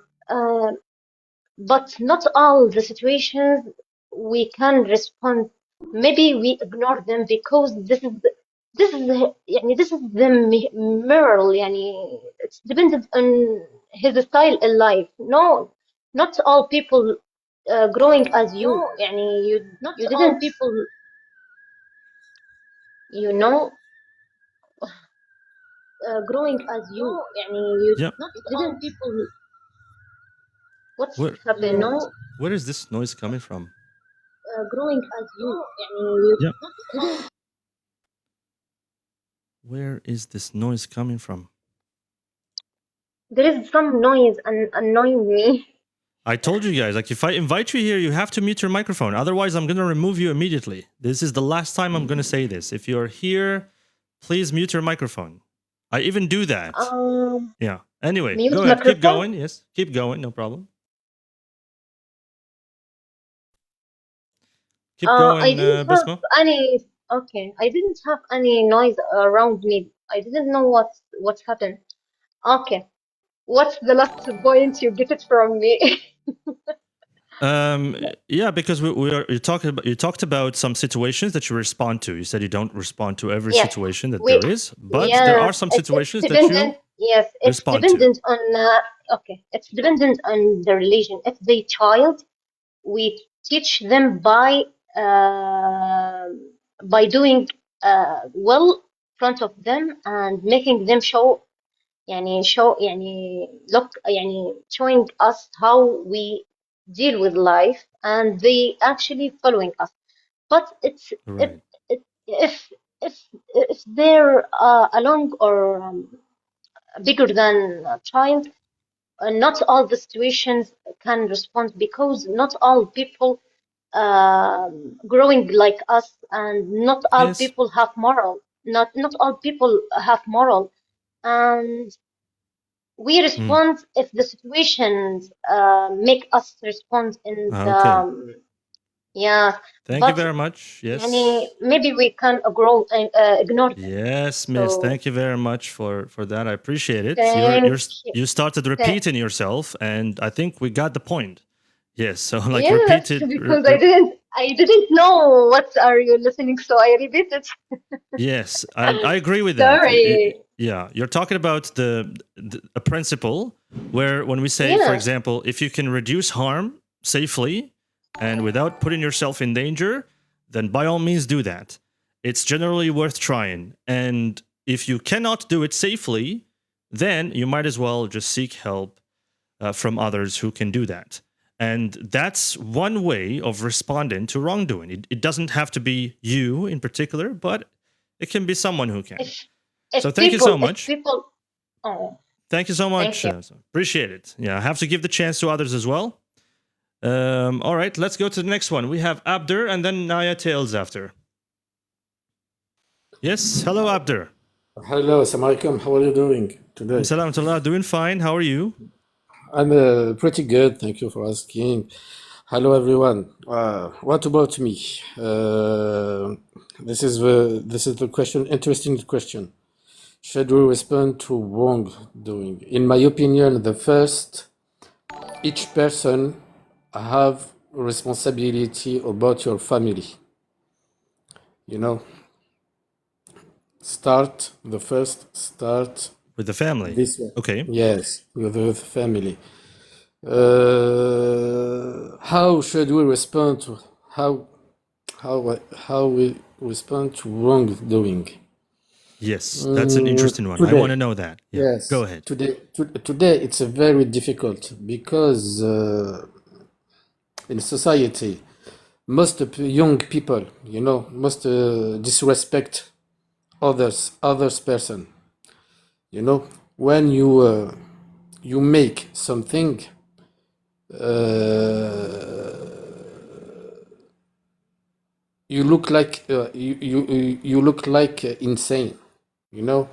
[SPEAKER 7] but not all the situations we can respond. Maybe we ignore them because this is the mirror. It's dependent on his style in life. No, not all people growing as you. You didn't you know growing as you.
[SPEAKER 1] Yep.
[SPEAKER 7] Didn't people what's
[SPEAKER 1] Where
[SPEAKER 7] happened?
[SPEAKER 1] where is this noise coming from?
[SPEAKER 7] Growing as you.
[SPEAKER 1] Yep. Where is this noise coming from?
[SPEAKER 7] There is some noise and annoying me.
[SPEAKER 1] I told you guys, like, if I invite you here, you have to mute your microphone. Otherwise, I'm going to remove you immediately. This is the last time I'm going to say this. If you're here, please mute your microphone. I even do that. Yeah. Anyway,
[SPEAKER 7] Mute
[SPEAKER 1] go ahead. Keep
[SPEAKER 7] microphone?
[SPEAKER 1] going. Yes. Keep going. No problem. Keep going,
[SPEAKER 7] I didn't
[SPEAKER 1] Basma.
[SPEAKER 7] have any. Okay, I didn't have any noise around me. I didn't know what's happened. Okay, what's the last point you get it from me?
[SPEAKER 1] Yeah, because you talked about some situations that you respond to. You said you don't respond to every
[SPEAKER 7] Yes,
[SPEAKER 1] situation that
[SPEAKER 7] we-
[SPEAKER 1] there is, but there are some
[SPEAKER 7] it's
[SPEAKER 1] situations that you
[SPEAKER 7] dependent. Yes, it's
[SPEAKER 1] respond to.
[SPEAKER 7] dependent on. Okay, it's dependent on the religion. If they child, we teach them by doing well in front of them and making them show look showing us how we deal with life, and they actually following us. But
[SPEAKER 1] Right.
[SPEAKER 7] it if they're along or bigger than a child, not all the situations can respond, because not all people growing like us, and not all
[SPEAKER 1] Yes.
[SPEAKER 7] people have moral. Not all people have moral, and we
[SPEAKER 1] Mm.
[SPEAKER 7] respond if the situations make us respond in the
[SPEAKER 1] Okay.
[SPEAKER 7] yeah.
[SPEAKER 1] Thank you
[SPEAKER 7] But
[SPEAKER 1] very much. Yes.
[SPEAKER 7] maybe we can ignore them.
[SPEAKER 1] Yes, miss.
[SPEAKER 7] So
[SPEAKER 1] Thank you very much for that. I appreciate it.
[SPEAKER 7] thank you.
[SPEAKER 1] You started
[SPEAKER 7] Th-
[SPEAKER 1] repeating yourself, and I think we got the point. Yes. So like
[SPEAKER 7] yes,
[SPEAKER 1] repeated.
[SPEAKER 7] because I didn't know what are you listening, so I repeated.
[SPEAKER 1] Yes, I agree with that.
[SPEAKER 7] Sorry.
[SPEAKER 1] Yeah, you're talking about a principle where when we say, for
[SPEAKER 7] Yeah.
[SPEAKER 1] example, if you can reduce harm safely and without putting yourself in danger, then by all means do that. It's generally worth trying. And if you cannot do it safely, then you might as well just seek help from others who can do that. And that's one way of responding to wrongdoing. It doesn't have to be you in particular, but it can be someone who can.
[SPEAKER 7] If
[SPEAKER 1] So thank you so
[SPEAKER 7] if
[SPEAKER 1] much.
[SPEAKER 7] people, oh,
[SPEAKER 1] Thank you so
[SPEAKER 7] thank
[SPEAKER 1] much.
[SPEAKER 7] you.
[SPEAKER 1] Appreciate it. Yeah, I have to give the chance to others as well. All right, let's go to the next one. We have Abdur and then Naya Tails after. Yes, hello Abdur.
[SPEAKER 8] Hello, Assalamu alaikum. How are you doing today?
[SPEAKER 1] Salam alaikum. Doing fine. How are you?
[SPEAKER 8] I'm pretty good. Thank you for asking. Hello, everyone. What about me? This is the question. Interesting question. Should we respond to wrongdoing? In my opinion, each person have responsibility about your family. You know, start
[SPEAKER 1] With the family.
[SPEAKER 8] this way.
[SPEAKER 1] Okay.
[SPEAKER 8] Yes, with the family. How should we respond to how we respond to wrongdoing?
[SPEAKER 1] Yes, that's an interesting one. I want to know that. Yeah.
[SPEAKER 8] Yes,
[SPEAKER 1] Go ahead.
[SPEAKER 8] today it's a very difficult because in society, most young people, must disrespect others person. When you make something, you look like you look like insane. You know.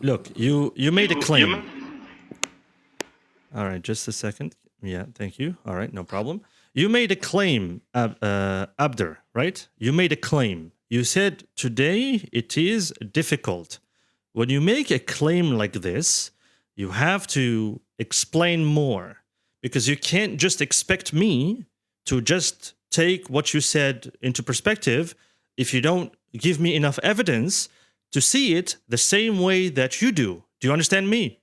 [SPEAKER 1] Look, you made a claim. All right, just a second. Yeah, thank you. All right, no problem. You made a claim, Abdur, right? You made a claim. You said today it is difficult. When you make a claim like this, you have to explain more because you can't just expect me to just take what you said into perspective if you don't give me enough evidence to see it the same way that you do. Do you understand me?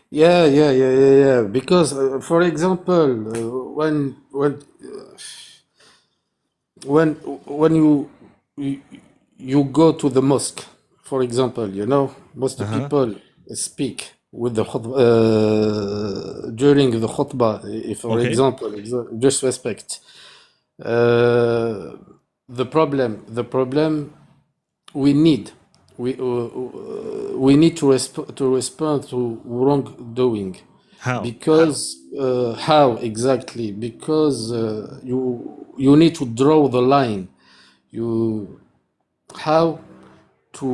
[SPEAKER 8] Yeah. Because, for example, when you you go to the mosque, for example, most
[SPEAKER 1] Uh-huh.
[SPEAKER 8] people speak with the during the khutbah, if, for
[SPEAKER 1] Okay.
[SPEAKER 8] example, disrespect. The problem we need we need to respond to wrongdoing.
[SPEAKER 1] How?
[SPEAKER 8] Because how exactly? Because you need to draw the line. How to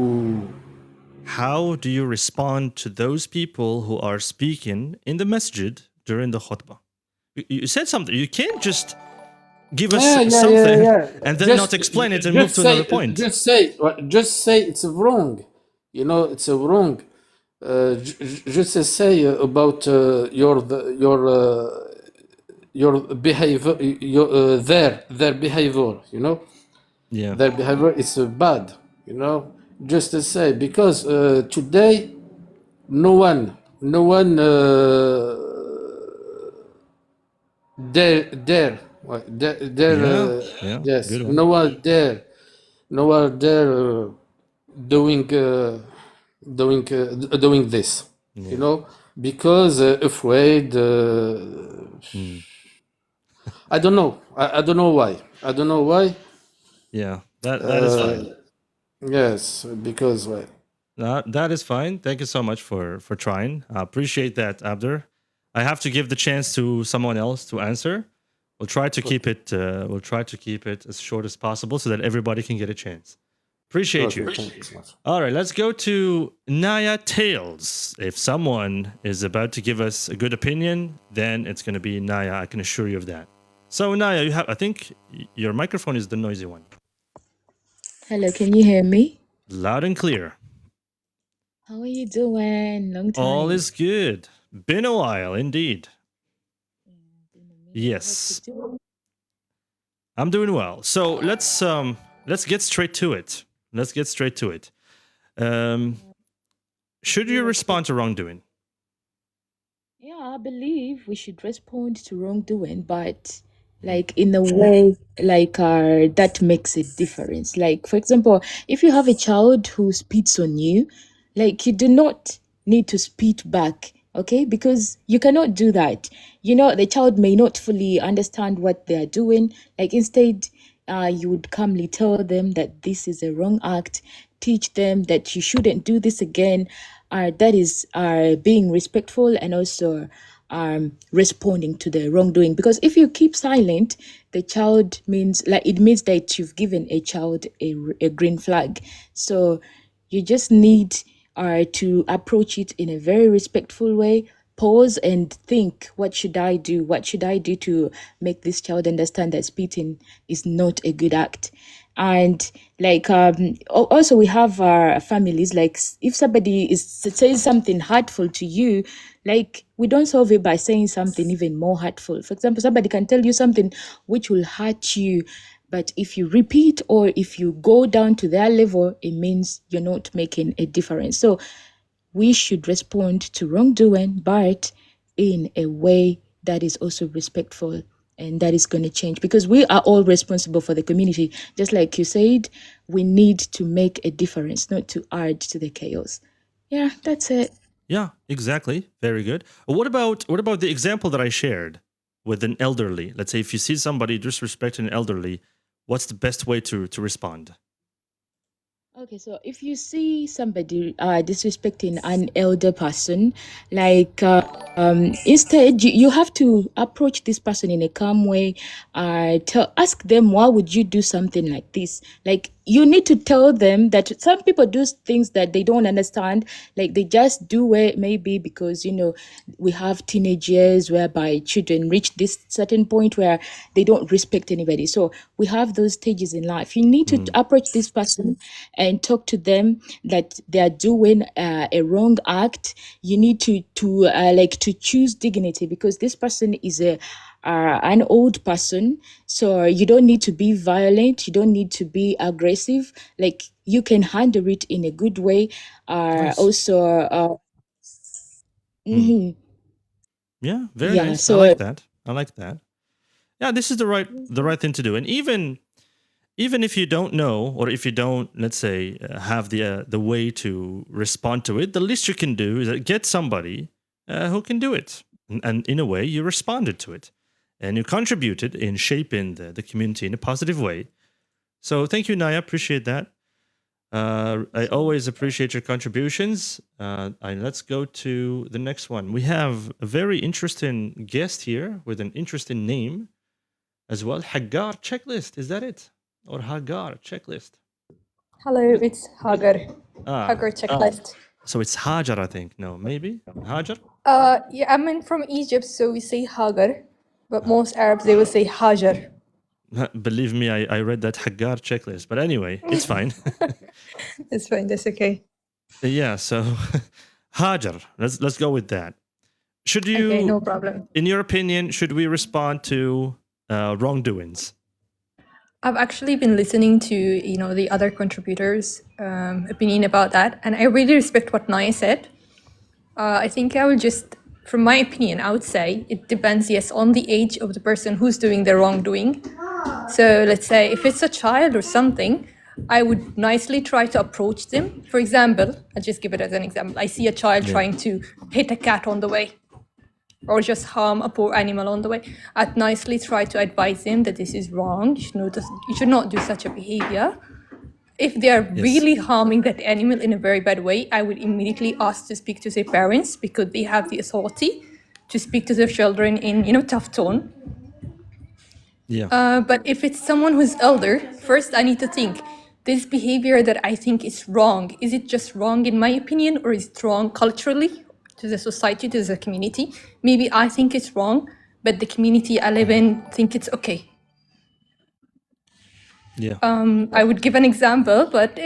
[SPEAKER 1] How do you respond to those people who are speaking in the masjid during the khutbah? You said something. You can't just give us something and then not explain it and move to another point.
[SPEAKER 8] Just say it's wrong. It's a wrong. Just say about your behavior, their behavior.
[SPEAKER 1] Yeah.
[SPEAKER 8] Their behavior is bad. Just to say, because today no one dare
[SPEAKER 1] Yeah.
[SPEAKER 8] yes,
[SPEAKER 1] Good one.
[SPEAKER 8] no one dare nowhere there doing this,
[SPEAKER 1] Yeah.
[SPEAKER 8] you know, because afraid. I don't know. I don't know why. I don't know why.
[SPEAKER 1] Yeah, that is fine.
[SPEAKER 8] Yes, because why?
[SPEAKER 1] That is fine. Thank you so much for trying. I appreciate that, Abdur. I have to give the chance to someone else to answer. We'll try to keep it. We'll try to keep it as short as possible so that everybody can get a chance. Appreciate
[SPEAKER 8] Okay,
[SPEAKER 1] you.
[SPEAKER 8] thank you so much.
[SPEAKER 1] All right, let's go to Naya Tales. If someone is about to give us a good opinion, then it's going to be Naya. I can assure you of that. So Naya, you have. I think your microphone is the noisy one.
[SPEAKER 9] Hello, can you hear me?
[SPEAKER 1] Loud and clear.
[SPEAKER 9] How are you doing? Long time.
[SPEAKER 1] All is good. Been a while, indeed.
[SPEAKER 9] Been a minute. Hope
[SPEAKER 1] Yes,
[SPEAKER 9] you're doing-
[SPEAKER 1] I'm doing well. So let's get straight to it. Let's get straight to it. Should you respond to wrongdoing?
[SPEAKER 9] Yeah, I believe we should respond to wrongdoing, but like in a way that makes a difference. Like for example, if you have a child who spits on you, like you do not need to spit back, okay? Because you cannot do that. You know, the child may not fully understand what they are doing. Like instead, you would calmly tell them that this is a wrong act, teach them that you shouldn't do this again. That is being respectful and also responding to the wrongdoing. Because if you keep silent, the child means like it means that you've given a child a green flag. So you just need to approach it in a very respectful way. Pause and think, what should I do? What should I do to make this child understand that spitting is not a good act? And like also we have families, like if somebody says something hurtful to you, like we don't solve it by saying something even more hurtful. For example, somebody can tell you something which will hurt you, but if you repeat or if you go down to their level, it means you're not making a difference. So we should respond to wrongdoing, but in a way that is also respectful and that is going to change, because we are all responsible for the community. Just like you said, we need to make a difference, not to add to the chaos. Yeah, that's it.
[SPEAKER 1] Yeah, exactly. Very good. What about the example that I shared with an elderly? Let's say if you see somebody disrespecting an elderly, what's the best way to respond?
[SPEAKER 9] Okay, so if you see somebody disrespecting an elder person, like instead you have to approach this person in a calm way. Ask them, why would you do something like this? Like you need to tell them that some people do things that they don't understand, like they just do it maybe because we have teenage years whereby children reach this certain point where they don't respect anybody. So we have those stages in life. You need to approach this person and talk to them that they are doing a wrong act. You need to choose dignity, because this person is an old person, so you don't need to be violent, you don't need to be aggressive. Like you can handle it in a good way.
[SPEAKER 1] Nice.
[SPEAKER 9] Also mhm.
[SPEAKER 1] Yeah, very
[SPEAKER 9] Yeah,
[SPEAKER 1] nice. I
[SPEAKER 9] so
[SPEAKER 1] like that. I like that. Yeah, this is the right thing to do. And even if you don't know, or if you don't, let's say, have the way to respond to it, the least you can do is get somebody who can do it. And in a way, you responded to it. And you contributed in shaping the community in a positive way. So thank you, Naya. Appreciate that. I always appreciate your contributions. And let's go to the next one. We have a very interesting guest here with an interesting name as well. Hagar Checklist. Is that it? Or Hagar Checklist?
[SPEAKER 10] Hello, it's Hagar. Hagar
[SPEAKER 1] Ah,
[SPEAKER 10] checklist.
[SPEAKER 1] so it's Hajar, I think. No, maybe? Hajar?
[SPEAKER 10] Yeah, I'm from Egypt, so we say Hagar, but most Arabs they will say Hajar.
[SPEAKER 1] Believe me, I read that Hagar Checklist. But anyway, it's fine.
[SPEAKER 10] That's fine. That's okay.
[SPEAKER 1] Yeah, so Hajar, let's go with that. Should
[SPEAKER 10] Okay,
[SPEAKER 1] you,
[SPEAKER 10] no problem.
[SPEAKER 1] in your opinion, should we respond to wrongdoings?
[SPEAKER 10] I've actually been listening to the other contributors' opinion about that, and I really respect what Naya said. I think I will just, from my opinion, I would say it depends, yes, on the age of the person who's doing the wrongdoing. So let's say if it's a child or something, I would nicely try to approach them. For example, I'll just give it as an example. I see a child trying to hit a cat on the way, or just harm a poor animal on the way. I'd nicely try to advise them that this is wrong. You should not do such a behavior. If they are really harming that animal in a very bad way, I would immediately ask to speak to their parents, because they have the authority to speak to their children in, tough tone.
[SPEAKER 1] Yeah.
[SPEAKER 10] But if it's someone who's elder, first I need to think, this behavior that I think is wrong, is it just wrong in my opinion, or is it wrong culturally to the society, to the community? Maybe I think it's wrong, but the community I live in think it's okay.
[SPEAKER 1] Yeah.
[SPEAKER 10] I would give an example, but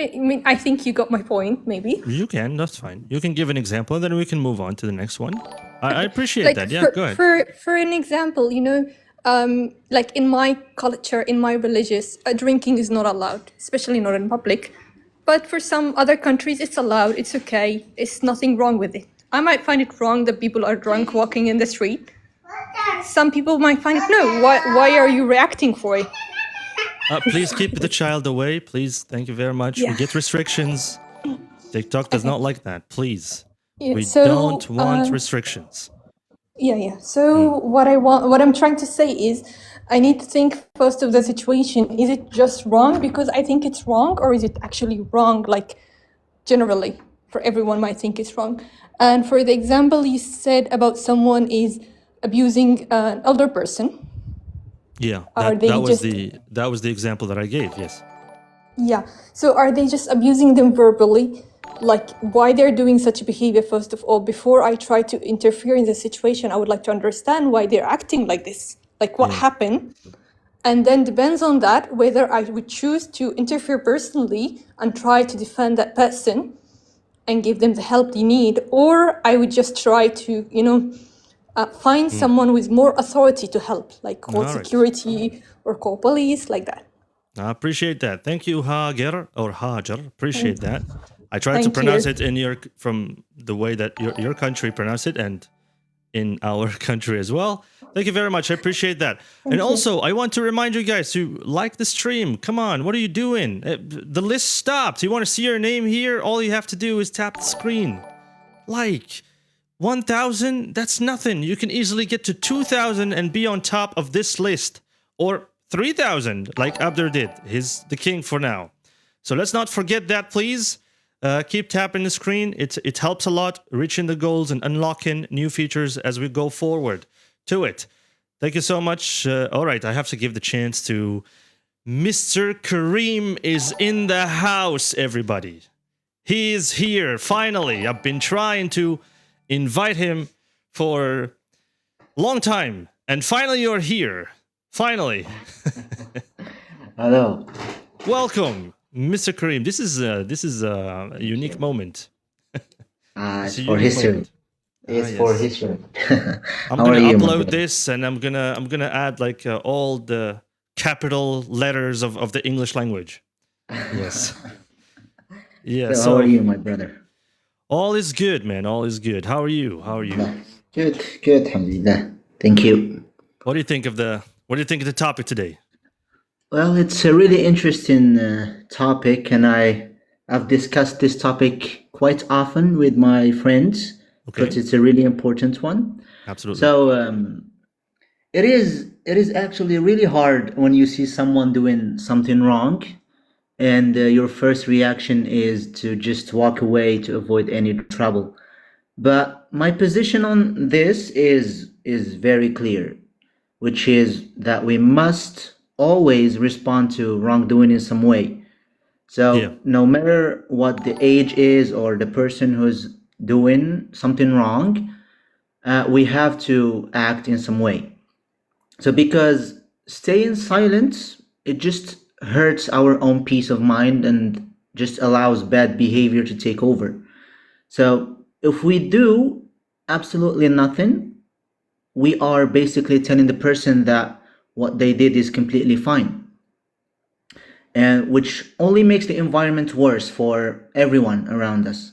[SPEAKER 10] I think you got my point, maybe.
[SPEAKER 1] You can, that's fine. You can give an example and then we can move on to the next one. I appreciate that. Yeah, go ahead.
[SPEAKER 10] For an example, like in my culture, in my religious, drinking is not allowed, especially not in public. But for some other countries, it's allowed, it's okay, it's nothing wrong with it. I might find it wrong that people are drunk walking in the street. Some people might find it, no, why are you reacting for it?
[SPEAKER 1] Please keep the child away, please. Thank you very much.
[SPEAKER 10] Yeah.
[SPEAKER 1] We get restrictions. TikTok does not like that, please.
[SPEAKER 10] Yeah,
[SPEAKER 1] We
[SPEAKER 10] so,
[SPEAKER 1] don't want restrictions.
[SPEAKER 10] Yeah. So what I'm trying to say is, I need to think first of the situation. Is it just wrong because I think it's wrong, or is it actually wrong, like generally, for everyone might think it's wrong? And for the example you said about someone is abusing an elder person.
[SPEAKER 1] Yeah,
[SPEAKER 10] Are they
[SPEAKER 1] that was the example that I gave, yes.
[SPEAKER 10] Yeah. So are they just abusing them verbally? Like, why they're doing such a behavior, first of all, before I try to interfere in the situation, I would like to understand why they're acting like this. Like, what happened? And then depends on that, whether I would choose to interfere personally and try to defend that person and give them the help they need, or I would just try to, find someone with more authority to help, like call
[SPEAKER 1] All right.
[SPEAKER 10] security or call police, like that.
[SPEAKER 1] I appreciate that. Thank you, Hajar or Hajar. Appreciate that. I tried to
[SPEAKER 10] Thank
[SPEAKER 1] pronounce
[SPEAKER 10] you.
[SPEAKER 1] it from the way that your country pronounced it, and in our country as well. Thank you very much. I appreciate that. And also, I want to remind you guys to like the stream. Come on, what are you doing? The list stopped. You want to see your name here? All you have to do is tap the screen. Like 1,000, that's nothing. You can easily get to 2,000 and be on top of this list, or 3,000 like Abdur did. He's the king for now. So let's not forget that, please. Keep tapping the screen. It helps a lot reaching the goals and unlocking new features as we go forward to it. Thank you so much. All right, I have to give the chance to Mr. Kareem is in the house, everybody. He is here, finally. I've been trying to invite him for a long time, and finally you're here. Finally.
[SPEAKER 11] Hello.
[SPEAKER 1] Welcome, Mr. Kareem. This is a unique moment.
[SPEAKER 11] It's
[SPEAKER 1] a
[SPEAKER 11] for
[SPEAKER 1] unique
[SPEAKER 11] history.
[SPEAKER 1] moment.
[SPEAKER 11] It's
[SPEAKER 1] yes.
[SPEAKER 11] for history.
[SPEAKER 1] I'm
[SPEAKER 11] How are
[SPEAKER 1] gonna
[SPEAKER 11] you, my
[SPEAKER 1] upload
[SPEAKER 11] brother?
[SPEAKER 1] this, and I'm gonna add like all the capital letters of the English language. Yes. Yeah.
[SPEAKER 11] So how are you, my brother?
[SPEAKER 1] All is good, man. All is good. How are you? How are you?
[SPEAKER 11] Good, alhamdulillah. Thank you.
[SPEAKER 1] What do you think of the topic today?
[SPEAKER 11] Well, it's a really interesting topic, and I've discussed this topic quite often with my friends, because it's a really important one.
[SPEAKER 1] Absolutely.
[SPEAKER 11] So it is actually really hard when you see someone doing something wrong, and your first reaction is to just walk away to avoid any trouble. But my position on this is very clear, which is that we must always respond to wrongdoing in some way. So no matter what the age is or the person who's doing something wrong, we have to act in some way. So because staying silent, it just hurts our own peace of mind and just allows bad behavior to take over. So if we do absolutely nothing, we are basically telling the person that what they did is completely fine, and which only makes the environment worse for everyone around us.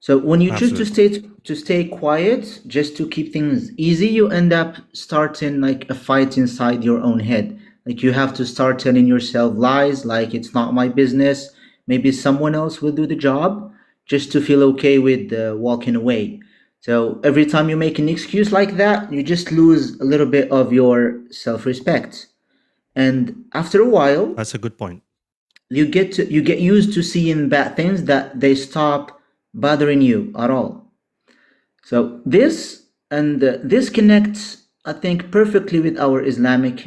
[SPEAKER 11] So when you choose to stay quiet just to keep things easy, you end up starting like a fight inside your own head, Like you have to start telling yourself lies, like it's not my business. Maybe someone else will do the job, just to feel okay with walking away. So every time you make an excuse like that, you just lose a little bit of your self-respect. And after a while,
[SPEAKER 1] That's a good point.
[SPEAKER 11] you get used to seeing bad things that they stop bothering you at all. So this connects, I think, perfectly with our Islamic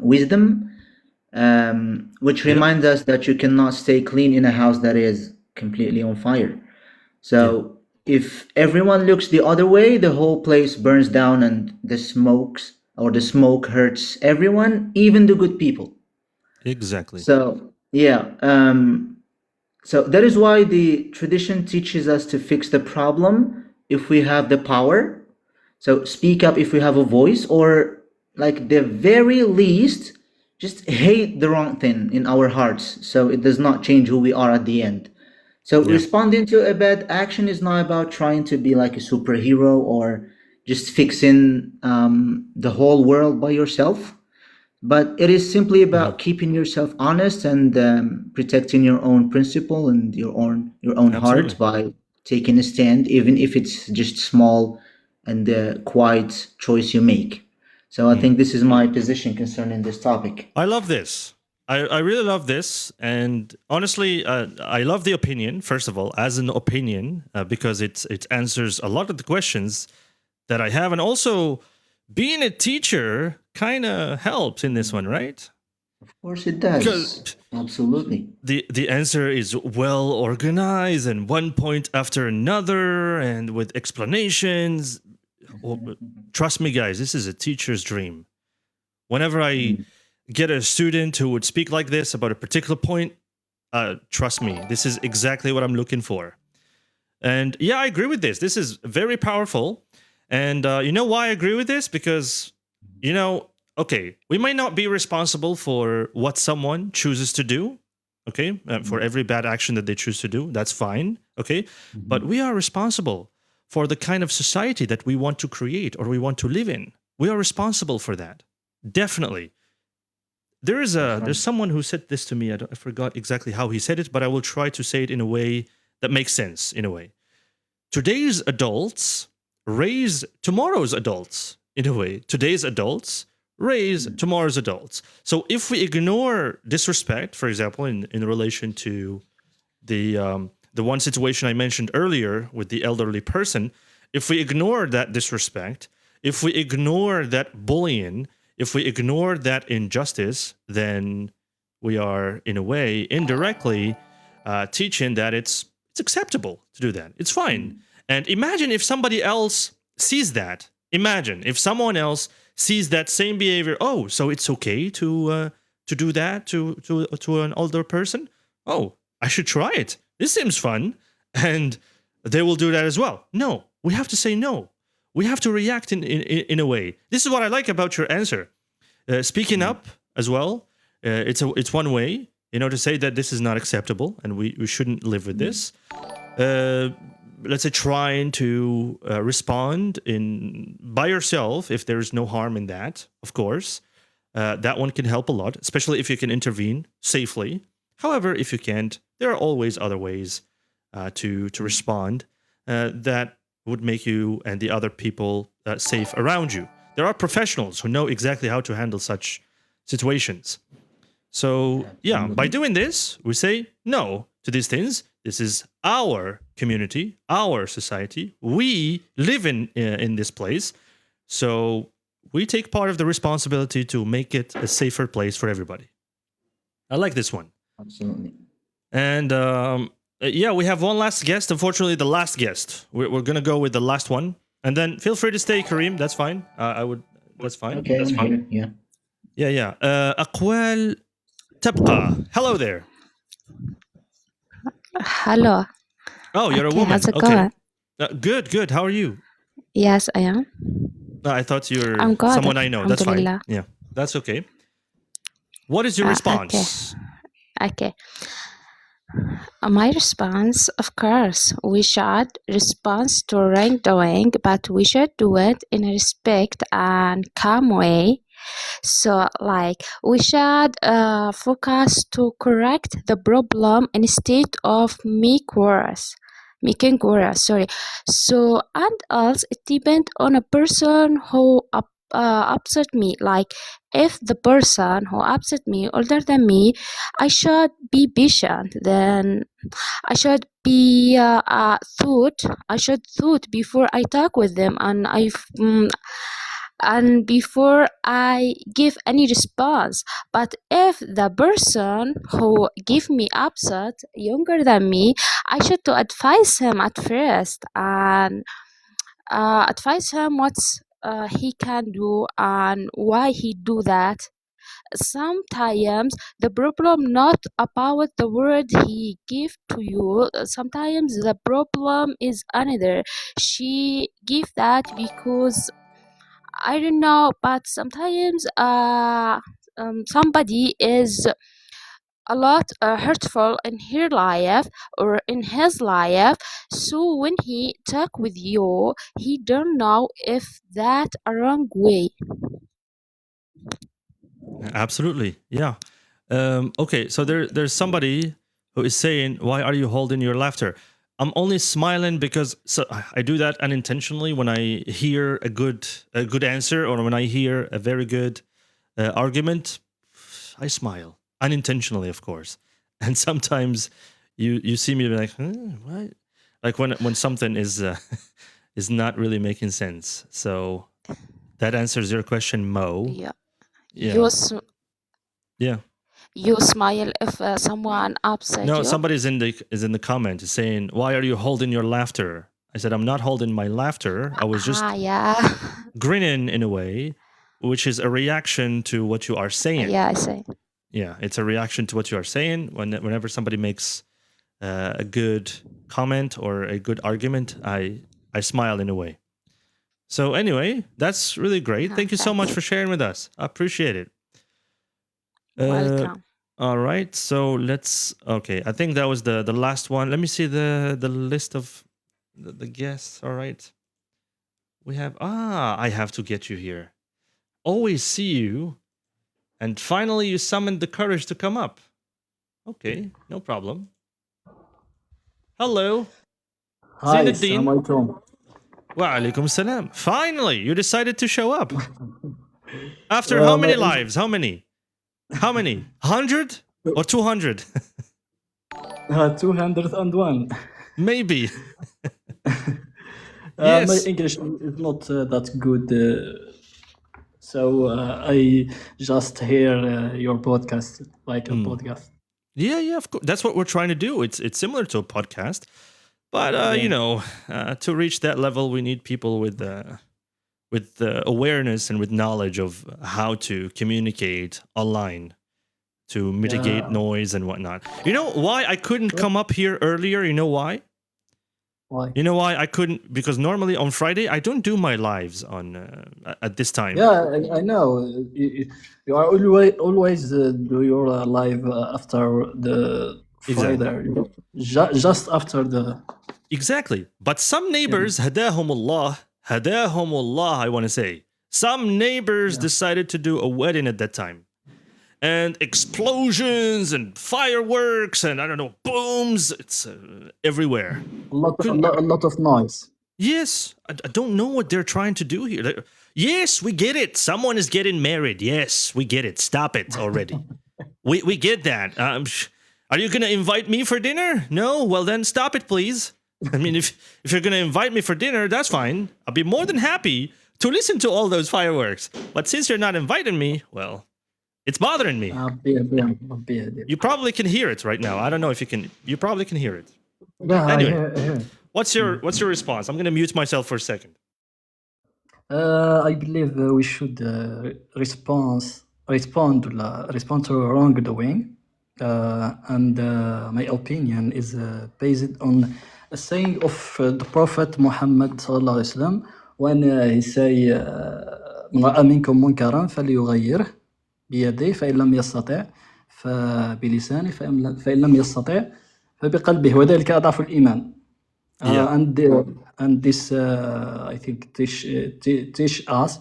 [SPEAKER 11] wisdom, which reminds us that you cannot stay clean in a house that is completely on fire. So if everyone looks the other way, the whole place burns down, and the smoke hurts everyone, even the good people.
[SPEAKER 1] Exactly.
[SPEAKER 11] So yeah, so that is why the tradition teaches us to fix the problem if we have the power. So speak up if we have a voice, or like the very least, just hate the wrong thing in our hearts, so it does not change who we are at the end. So
[SPEAKER 1] Yeah.
[SPEAKER 11] responding to a bad action is not about trying to be like a superhero or just fixing the whole world by yourself, but it is simply about keeping yourself honest and protecting your own principle and your own heart
[SPEAKER 1] Absolutely.
[SPEAKER 11] by taking a stand, even if it's just small and quiet choice you make. So I think this is my position concerning this topic.
[SPEAKER 1] I love this. I really love this. And honestly, I love the opinion, first of all, as an opinion, because it answers a lot of the questions that I have. And also, being a teacher kind of helps in this one, right?
[SPEAKER 11] Of course it does.
[SPEAKER 1] Because
[SPEAKER 11] Absolutely.
[SPEAKER 1] the answer is well organized and one point after another and with explanations. Well, trust me, guys, this is a teacher's dream. Whenever I get a student who would speak like this about a particular point, trust me, this is exactly what I'm looking for. And yeah, I agree with this. This is very powerful. And you know why I agree with this? Because, okay, we might not be responsible for what someone chooses to do, okay, for every bad action that they choose to do. That's fine, okay? But we are responsible for the kind of society that we want to create or we want to live in. We are responsible for that. Definitely. There's someone who said this to me. I forgot exactly how he said it, but I will try to say it in a way that makes sense, in a way. Today's adults raise tomorrow's adults, in a way. Today's adults raise tomorrow's adults. So if we ignore disrespect, for example, in relation to the one situation I mentioned earlier with the elderly person, if we ignore that disrespect, if we ignore that bullying, if we ignore that injustice, then we are, in a way, indirectly teaching that it's acceptable to do that. It's fine. And imagine if somebody else sees that. Imagine if someone else sees that same behavior. Oh, so it's okay to do that to an older person? Oh, I should try it. This seems fun. And they will do that as well. No, we have to say no. We have to react in a way. This is what I like about your answer. Speaking up as well. It's one way, to say that this is not acceptable and we shouldn't live with this. Let's say trying to respond by yourself if there's no harm in that, of course. That one can help a lot, especially if you can intervene safely. However, if you can't, there are always other ways to respond that would make you and the other people safe around you. There are professionals who know exactly how to handle such situations. So, yeah, by doing this, we say no to these things. This is our community, our society. We live in this place. So we take part of the responsibility to make it a safer place for everybody. I like this one.
[SPEAKER 11] Absolutely.
[SPEAKER 1] And yeah, we have one last guest. Unfortunately, the last guest. We're going to go with the last one. And then feel free to stay, Kareem. That's fine. That's fine.
[SPEAKER 11] Okay,
[SPEAKER 1] That's
[SPEAKER 11] I'm
[SPEAKER 1] fine.
[SPEAKER 11] here.
[SPEAKER 1] Yeah. أقوال تبقى. Hello there.
[SPEAKER 12] Hello.
[SPEAKER 1] Oh, you're a
[SPEAKER 12] Okay,
[SPEAKER 1] woman.
[SPEAKER 12] how's it
[SPEAKER 1] Okay.
[SPEAKER 12] going?
[SPEAKER 1] Good. How are you?
[SPEAKER 12] Yes, I am.
[SPEAKER 1] I thought you were
[SPEAKER 12] I'm good.
[SPEAKER 1] someone I know. That's fine.
[SPEAKER 12] Alhamdulillah.
[SPEAKER 1] Yeah, that's okay. What is your response?
[SPEAKER 12] Okay. My response, of course, we should respond to wrongdoing, but we should do it in a respect and calm way. So, like, we should focus to correct the problem instead of making worse. Sorry. So, and else it depends on a person who upset me. Like, if the person who upset me older than me, I should be patient. Then I should be I should thought before I talk with them, and before I give any response. But if the person who give me upset younger than me, I should to advise him at first and advise him what's he can do and why he do that. Sometimes the problem not about the word he give to you. Sometimes the problem is another. She give that because I don't know, but sometimes somebody is a lot hurtful in her life or in his life. So when he talk with you, he don't know if that a wrong way.
[SPEAKER 1] Absolutely. Yeah. Okay, so there's somebody who is saying, "Why are you holding your laughter?" I'm only smiling because I do that unintentionally when I hear a good answer or when I hear a very good argument. I smile unintentionally, of course, and sometimes you see me like, what? Like when something is is not really making sense. So that answers your question, Mo.
[SPEAKER 12] Yeah.
[SPEAKER 1] Yeah. Yeah.
[SPEAKER 12] You smile if someone upset
[SPEAKER 1] No,
[SPEAKER 12] you.
[SPEAKER 1] somebody is in the comment saying, "Why are you holding your laughter?" I said, "I'm not holding my laughter. I was just
[SPEAKER 12] Yeah.
[SPEAKER 1] grinning in a way, which is a reaction to what you are saying."
[SPEAKER 12] Yeah, I say.
[SPEAKER 1] Yeah, it's a reaction to what you are saying. Whenever somebody makes a good comment or a good argument, I smile in a way. So anyway, that's really great. Thank you so much for sharing with us. I appreciate it.
[SPEAKER 12] Welcome.
[SPEAKER 1] All right, so okay, I think that was the last one. Let me see the list of the guests. All right. We have I have to get you here. Always see you. And finally you summoned the courage to come up. Okay, no problem. Hello.
[SPEAKER 13] Hi,
[SPEAKER 1] Zainuddin.
[SPEAKER 13] Assalamu alaikum.
[SPEAKER 1] Wa alaikum salam. Finally, you decided to show up. After how many lives? How many? How many? 100 or 200?
[SPEAKER 13] 201.
[SPEAKER 1] Maybe.
[SPEAKER 13] My
[SPEAKER 1] Yes.
[SPEAKER 13] English is not that good, so I just hear your podcast like a podcast.
[SPEAKER 1] Yeah, of course. That's what we're trying to do. It's similar to a podcast, but to reach that level, we need people with awareness and with knowledge of how to communicate online, to mitigate noise and whatnot. You know why I couldn't come up here earlier? You know why?
[SPEAKER 13] Why?
[SPEAKER 1] You know why I couldn't? Because normally on Friday I don't do my lives on at this time.
[SPEAKER 13] Yeah, I know. You are always do your live after the
[SPEAKER 1] Exactly.
[SPEAKER 13] Friday, just after the.
[SPEAKER 1] Exactly. But some neighbors, hadahumullah, I want to say, some neighbors decided to do a wedding at that time. And explosions and fireworks and I don't know, booms, it's everywhere.
[SPEAKER 13] A lot of noise.
[SPEAKER 1] Yes, I don't know what they're trying to do here. Yes, we get it. Someone is getting married. Yes, we get it. Stop it already. we get that. Are you going to invite me for dinner? No? Well, then stop it, please. I mean, if you're going to invite me for dinner, that's fine. I'll be more than happy to listen to all those fireworks. But since you're not inviting me, well, it's bothering me. You probably can hear it right now. I don't know if you can. You probably can hear it.
[SPEAKER 13] Yeah,
[SPEAKER 1] Anyway,
[SPEAKER 13] I hear.
[SPEAKER 1] what's your response? I'm going to mute myself for a second.
[SPEAKER 13] I believe we should respond to wrongdoing, and my opinion is based on a saying of the Prophet Muhammad sallallahu alaihi wasallam when he say من رأى منكم منكرا فليغيره بيده فإن لم يستطع فبلسانه فإن لم يستطع فبقلبه وذلك أضعف الإيمان.
[SPEAKER 1] Yeah.
[SPEAKER 13] And this I think teach us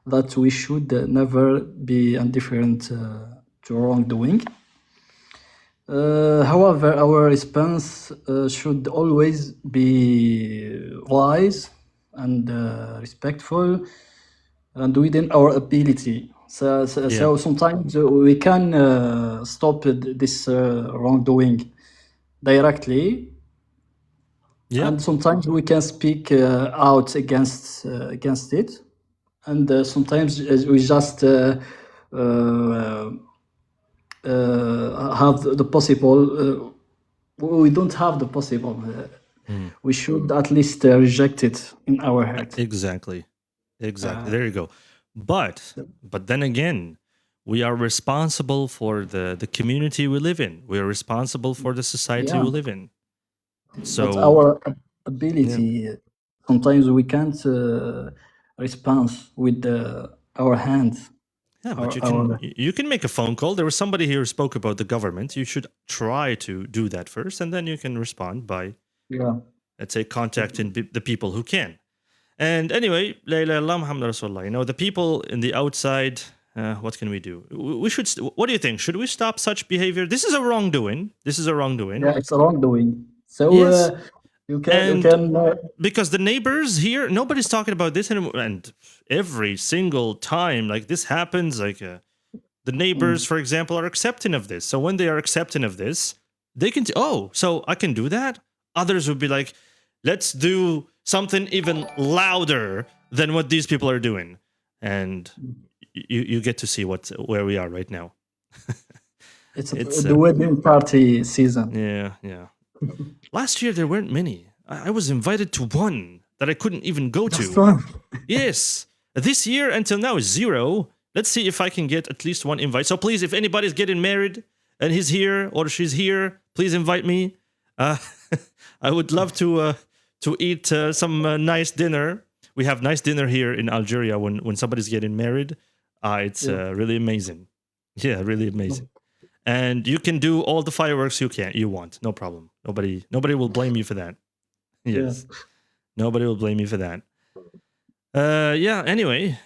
[SPEAKER 13] that we should never be indifferent to wrongdoing. However, our response should always be wise and respectful and within our ability. So sometimes we can stop this wrongdoing directly.
[SPEAKER 1] Yeah.
[SPEAKER 13] And sometimes we can speak out against it, and sometimes we just have the possible. We don't have the possible. We should at least reject it in our head.
[SPEAKER 1] Exactly. There you go. But then again, we are responsible for the community we live in. We are responsible for the society we live in. So
[SPEAKER 13] but our ability, sometimes we can't respond with our hands.
[SPEAKER 1] Yeah, but you can make a phone call. There was somebody here who spoke about the government. You should try to do that first, and then you can respond by, let's say, contacting the people who can. And anyway, La ilaha illallah Muhammad Rasulullah. You know, the people in the outside. What can we do? We should. What do you think? Should we stop such behavior? This is a wrongdoing.
[SPEAKER 13] Yeah, it's a wrongdoing. So
[SPEAKER 1] yes.
[SPEAKER 13] You can
[SPEAKER 1] because the neighbors here, nobody's talking about this anymore. And every single time like this happens, like the neighbors, for example, are accepting of this. So when they are accepting of this, they can. So I can do that. Others would be like, let's do something even louder than what these people are doing, and you get to see where we are right now.
[SPEAKER 13] It's the wedding party season.
[SPEAKER 1] Yeah. Last year there weren't many. I was invited to one that I couldn't even go to.
[SPEAKER 13] That's wrong.
[SPEAKER 1] Yes. This year until now is 0. Let's see if I can get at least one invite. So please, if anybody's getting married and he's here or she's here, please invite me. I would love to eat some nice dinner. We have nice dinner here in Algeria when somebody's getting married. It's really amazing. Yeah, really amazing. And you can do all the fireworks you want. No problem. Nobody will blame you for that. Yes. Yeah. Nobody will blame you for that. Anyway,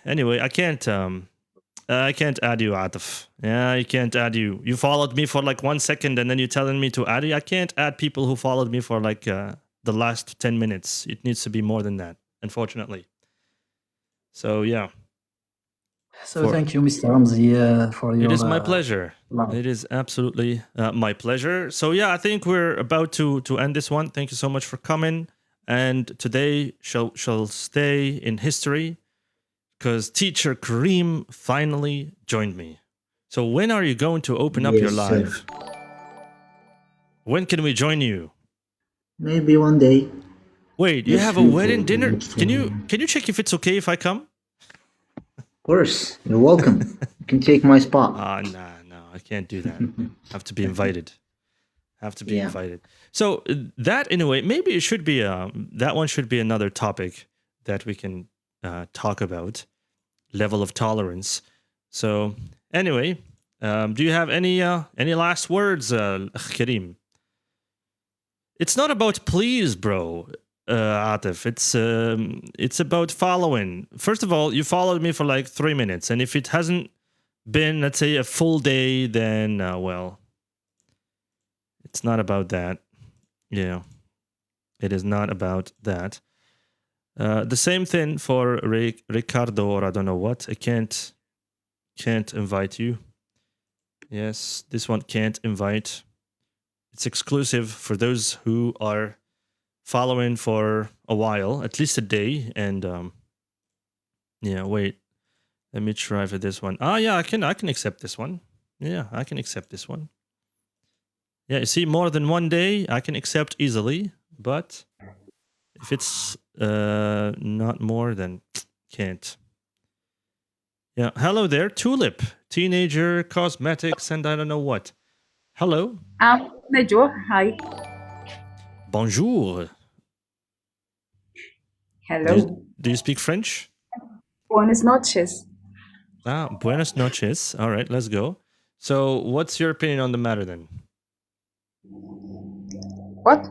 [SPEAKER 1] I can't add you, Atif. Yeah, I can't add you. You followed me for like 1 second and then you're telling me to add you. I can't add people who followed me for like the last 10 minutes. It needs to be more than that, unfortunately. So, yeah.
[SPEAKER 13] So thank you, Mr. Ramzi, for your...
[SPEAKER 1] It is my pleasure. It is absolutely my pleasure. So yeah, I think we're about to end this one. Thank you so much for coming. And today shall stay in history because teacher Kareem finally joined me. So when are you going to open up your live? When can we join you?
[SPEAKER 11] Maybe one day.
[SPEAKER 1] Wait, you have a wedding dinner? Can you check if it's okay if I come?
[SPEAKER 11] Of course, you're welcome. You can take my spot.
[SPEAKER 1] No, I can't do that. Have to be invited. Invited. So that, in a way, maybe it should be that one should be another topic that we can talk about. Level of tolerance. So anyway, do you have any last words, Kareem? It's not about please, bro. Atif, it's about following. First of all, you followed me for like 3 minutes, and if it hasn't been, let's say, a full day, then well, it's not about that. Yeah, it is not about that. The same thing for Ricardo, or I don't know what. I can't invite you. Yes, this one can't invite. It's exclusive for those who are following for a while, at least a day. And wait, let me try for this one. Yeah, I can accept this one. Yeah, I can accept this one. Yeah, you see, more than 1 day I can accept easily, but if it's not more, then can't. Yeah, hello there, Tulip, teenager, cosmetics, and I don't know what. Hello.
[SPEAKER 14] Najwa, hi.
[SPEAKER 1] Bonjour.
[SPEAKER 14] Hello.
[SPEAKER 1] Do you speak French?
[SPEAKER 14] Buenas noches.
[SPEAKER 1] Buenas noches. All right, let's go. So what's your opinion on the matter then?
[SPEAKER 14] What?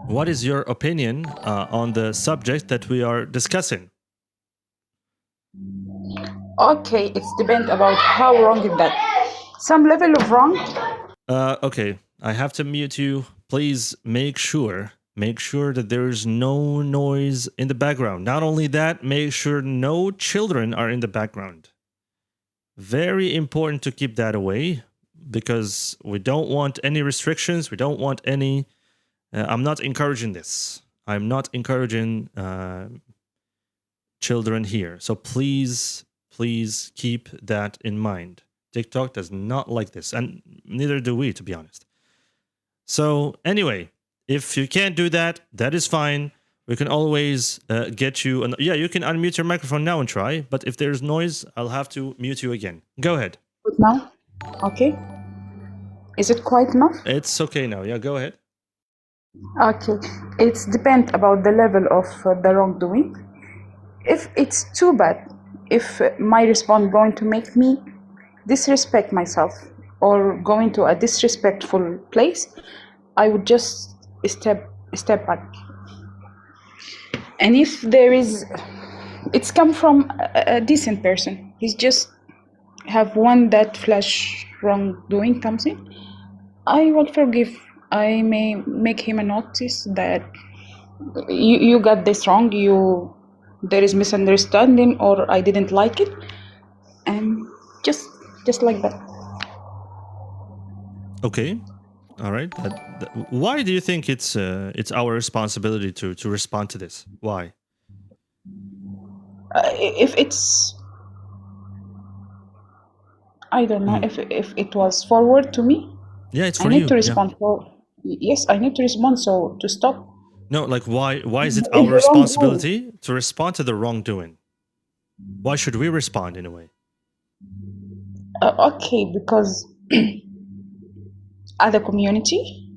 [SPEAKER 1] What is your opinion on the subject that we are discussing?
[SPEAKER 14] Okay, it's depend about how wrong is that. Some level of wrong.
[SPEAKER 1] Okay, I have to mute you. Please make sure that there is no noise in the background. Not only that, make sure no children are in the background. Very important to keep that away because we don't want any restrictions. We don't want any. I'm not encouraging this. I'm not encouraging children here. So please keep that in mind. TikTok does not like this, and neither do we, to be honest. So anyway, if you can't do that, that is fine. We can always get you. Yeah, you can unmute your microphone now and try. But if there's noise, I'll have to mute you again. Go ahead.
[SPEAKER 14] Good now. Okay. Is it quite enough?
[SPEAKER 1] It's okay now. Yeah, go ahead.
[SPEAKER 14] Okay. It's depend about the level of the wrongdoing. If it's too bad, if my response going to make me disrespect myself or going to a disrespectful place, I would just step back. And if there is, it's come from a decent person. He's just have one that flash wrongdoing comes in, I will forgive. I may make him a notice that you got this wrong. There is misunderstanding, or I didn't like it, and just like that.
[SPEAKER 1] Okay, all right. Why do you think it's our responsibility to respond to this? Why?
[SPEAKER 14] If it's, I don't know, if it was forward to me,
[SPEAKER 1] yeah, it's for
[SPEAKER 14] I need
[SPEAKER 1] you.
[SPEAKER 14] to respond. Yes, I need to respond. So to stop.
[SPEAKER 1] No, like why is it our responsibility to respond to the wrongdoing? Why should we respond in a way?
[SPEAKER 14] Okay, because as a community,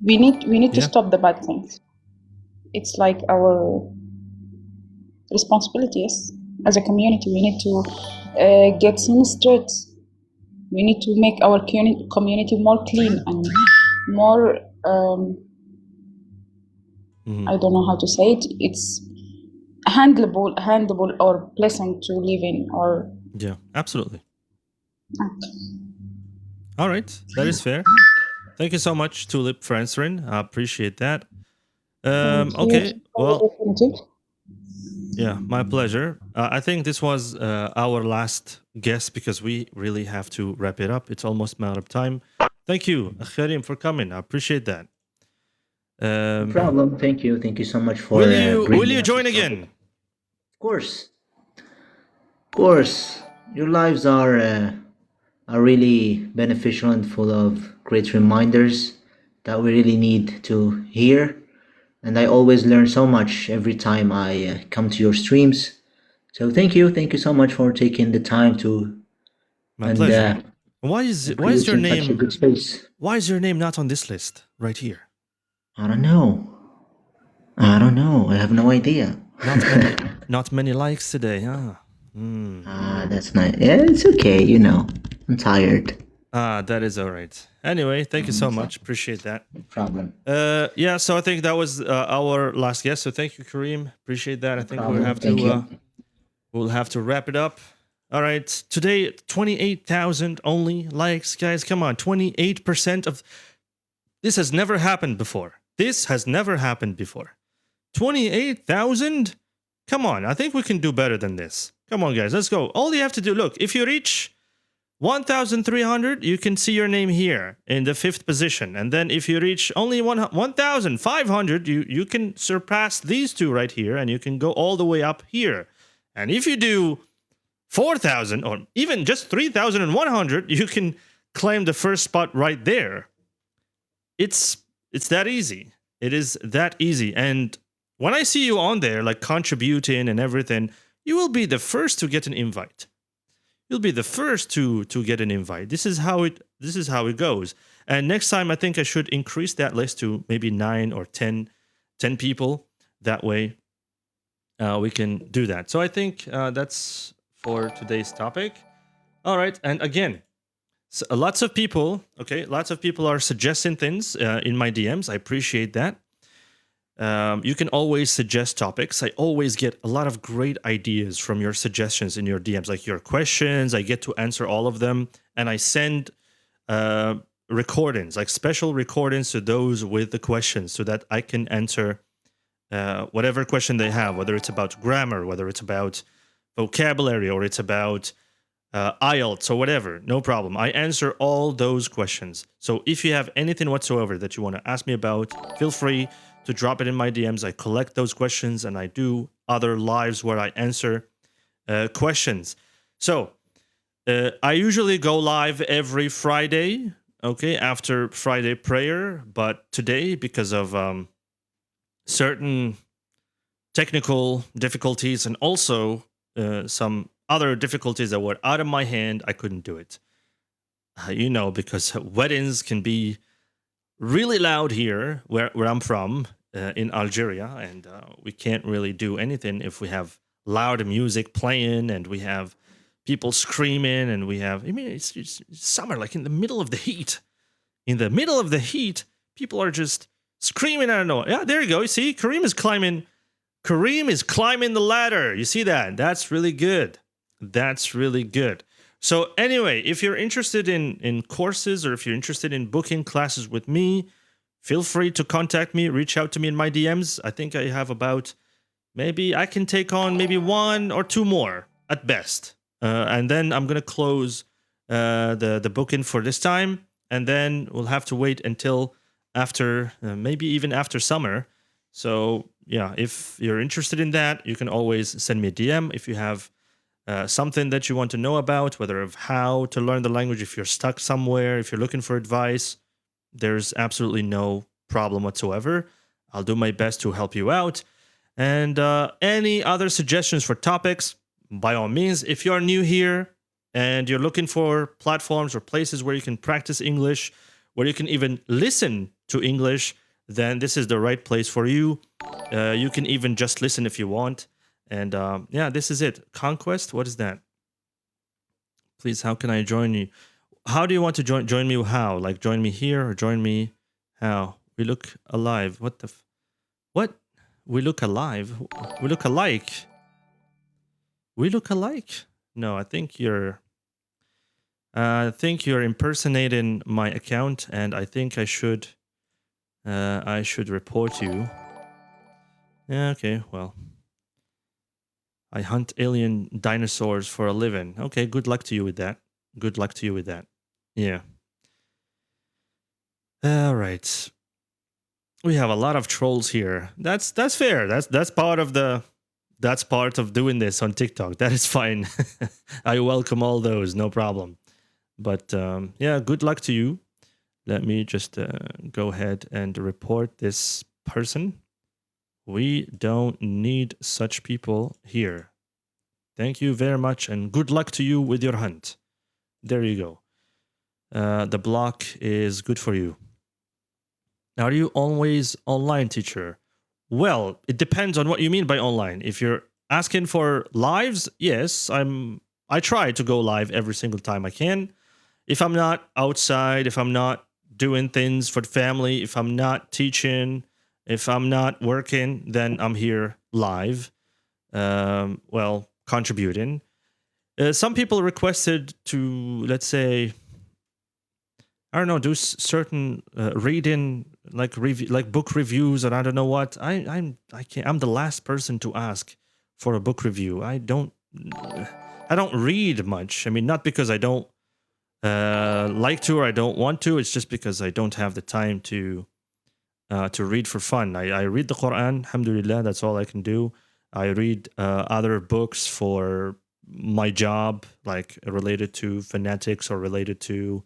[SPEAKER 14] we need to stop the bad things. It's like our responsibility. Yes, as a community, we need to get some streets. We need to make our community more clean and more. I don't know how to say it. It's handleable or pleasant to live in. Or
[SPEAKER 1] yeah, absolutely. All right, that is fair. Thank you so much, Tulip, for answering. I appreciate that. Okay, well, yeah, my pleasure. I think this was our last guest because we really have to wrap it up. It's almost out of time. Thank you, Karim, for coming. I appreciate that.
[SPEAKER 11] No problem. Thank you so much for.
[SPEAKER 1] Will you join again?
[SPEAKER 11] Of course. Your lives are really beneficial and full of great reminders that we really need to hear. And I always learn so much every time I come to your streams. So thank you so much for taking the time to.
[SPEAKER 1] My pleasure. Why is your name? Such a good space. Why is your name not on this list right here?
[SPEAKER 11] I don't know. I have no idea.
[SPEAKER 1] Not many likes today, huh?
[SPEAKER 11] That's nice. Yeah, it's okay. I'm tired.
[SPEAKER 1] That is all right. Anyway, thank you so much. Appreciate that.
[SPEAKER 11] No problem.
[SPEAKER 1] Yeah, so I think that was our last guest. So thank you, Kareem. Appreciate that. I think we'll have to wrap it up. All right. Today, 28,000 only likes, guys. Come on, 28% of this has never happened before. 28,000? Come on, I think we can do better than this. Come on, guys, let's go. All you have to do, look, if you reach 1,300, you can see your name here in the 5th position. And then if you reach only 1,500, you can surpass these two right here, and you can go all the way up here. And if you do 4,000 or even just 3,100, you can claim the first spot right there. It's that easy. It is that easy. And when I see you on there, like contributing and everything, you will be the first to get an invite. You'll be the first to get an invite. This is how it goes. And next time, I think I should increase that list to maybe 9 or 10 people. That way, we can do that. So I think that's for today's topic. All right. And again, So, lots of people, lots of people are suggesting things in my DMs. I appreciate that. You can always suggest topics. I always get a lot of great ideas from your suggestions in your DMs, like your questions. I get to answer all of them, and I send recordings, like special recordings to those with the questions, so that I can answer whatever question they have, whether it's about grammar, whether it's about vocabulary, or it's about IELTS or whatever. No problem. I answer all those questions. So if you have anything whatsoever that you want to ask me about, feel free to drop it in my DMs. I collect those questions, and I do other lives where I answer questions. So I usually go live every Friday, after Friday prayer. But today, because of certain technical difficulties and also some other difficulties that were out of my hand, I couldn't do it. Because weddings can be really loud here where I'm from in Algeria, and we can't really do anything if we have loud music playing and we have people screaming, and we have, it's summer, like in the middle of the heat. In the middle of the heat, people are just screaming. I don't know. Yeah, there you go. You see, Kareem is climbing the ladder. You see that? That's really good. That's really good. So anyway, if you're interested in courses, or if you're interested in booking classes with me, feel free to contact me, reach out to me in my DMs. I think I have maybe I can take on maybe 1 or 2 more at best. And then I'm going to close the booking for this time. And then we'll have to wait until after, maybe even after summer. So yeah, if you're interested in that, you can always send me a DM if you have something that you want to know about, whether of how to learn the language, if you're stuck somewhere, if you're looking for advice. There's absolutely no problem whatsoever. I'll do my best to help you out. And any other suggestions for topics, by all means, if you're new here and you're looking for platforms or places where you can practice English, where you can even listen to English, then this is the right place for you. You can even just listen if you want. And yeah, this is it. Conquest, what is that? Please, how can I join you? How do you want to join me? How? Like join me here or join me how? We look alive. What? We look alive? We look alike? We look alike? No, I think you're impersonating my account, and I think I should report you. Yeah, okay, well. I hunt alien dinosaurs for a living. Okay, good luck to you with that. Good luck to you with that. Yeah. All right. We have a lot of trolls here. That's fair. That's part of doing this on TikTok. That is fine. I welcome all those, no problem. But yeah, good luck to you. Let me just go ahead and report this person. We don't need such people here. Thank you very much, and good luck to you with your hunt. There you go. The block is good for you. Are you always online, teacher? Well, it depends on what you mean by online. If you're asking for lives, yes, I try to go live every single time I can. If I'm not outside, if I'm not doing things for the family, if I'm not teaching, if I'm not working, then I'm here live, contributing. Some people requested to, let's say, I don't know, do certain reading, like book reviews, and I don't know what. I'm the last person to ask for a book review. I don't read much. I mean, not because I don't like to or I don't want to. It's just because I don't have the time to read for fun. I read the Quran, alhamdulillah, that's all I can do. I read other books for my job, like related to phonetics or related to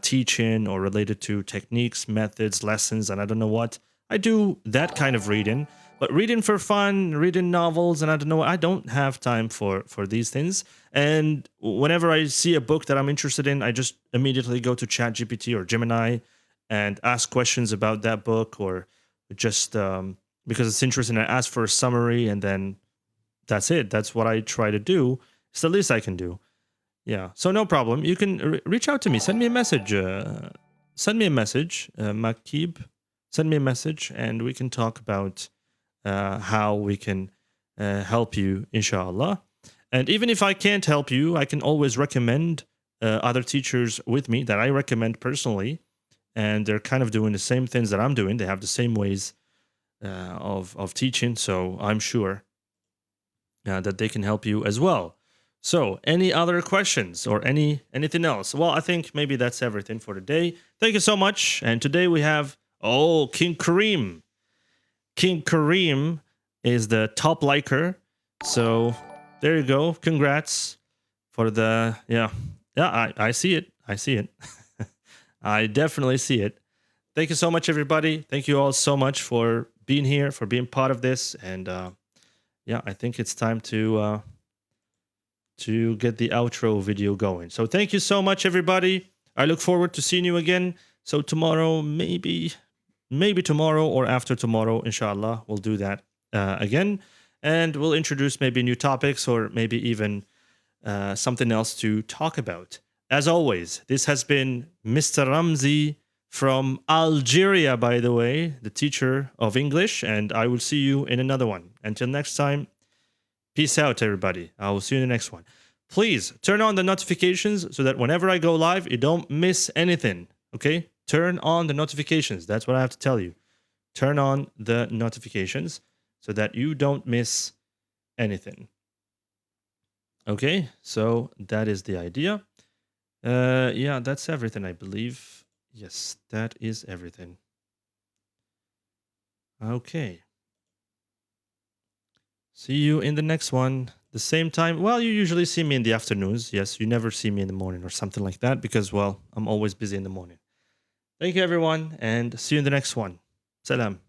[SPEAKER 1] teaching or related to techniques, methods, lessons, and I don't know what. I do that kind of reading, but reading for fun, reading novels, and I don't know, I don't have time for these things. And whenever I see a book that I'm interested in, I just immediately go to ChatGPT or Gemini and ask questions about that book, or just because it's interesting, I ask for a summary, and then that's it. That's what I try to do. It's the least I can do. Yeah. So no problem. You can reach out to me. Send me a message. Makib. Send me a message, and we can talk about how we can help you, inshallah. And even if I can't help you, I can always recommend other teachers with me that I recommend personally, and they're kind of doing the same things that I'm doing. They have the same ways of teaching, so I'm sure that they can help you as well. So, any other questions or anything else? Well, I think maybe that's everything for today. Thank you so much. And today we have King Kareem. King Kareem is the top liker. So there you go. Congrats for the I see it. I see it. I definitely see it. Thank you so much, everybody. Thank you all so much for being here, for being part of this. And I think it's time to get the outro video going. So thank you so much, everybody. I look forward to seeing you again. So tomorrow, maybe tomorrow or after tomorrow, inshallah, we'll do that again. And we'll introduce maybe new topics or maybe even something else to talk about. As always, this has been Mr. Ramzi from Algeria, by the way, the teacher of English. And I will see you in another one. Until next time, peace out, everybody. I will see you in the next one. Please turn on the notifications so that whenever I go live, you don't miss anything. Okay? Turn on the notifications. That's what I have to tell you. Turn on the notifications so that you don't miss anything. Okay? So that is the idea. That's everything, I believe. Yes, that is everything. Okay. See you in the next one. The same time. Well, you usually see me in the afternoons. Yes, you never see me in the morning or something like that because, well, I'm always busy in the morning. Thank you, everyone, and see you in the next one. Salam.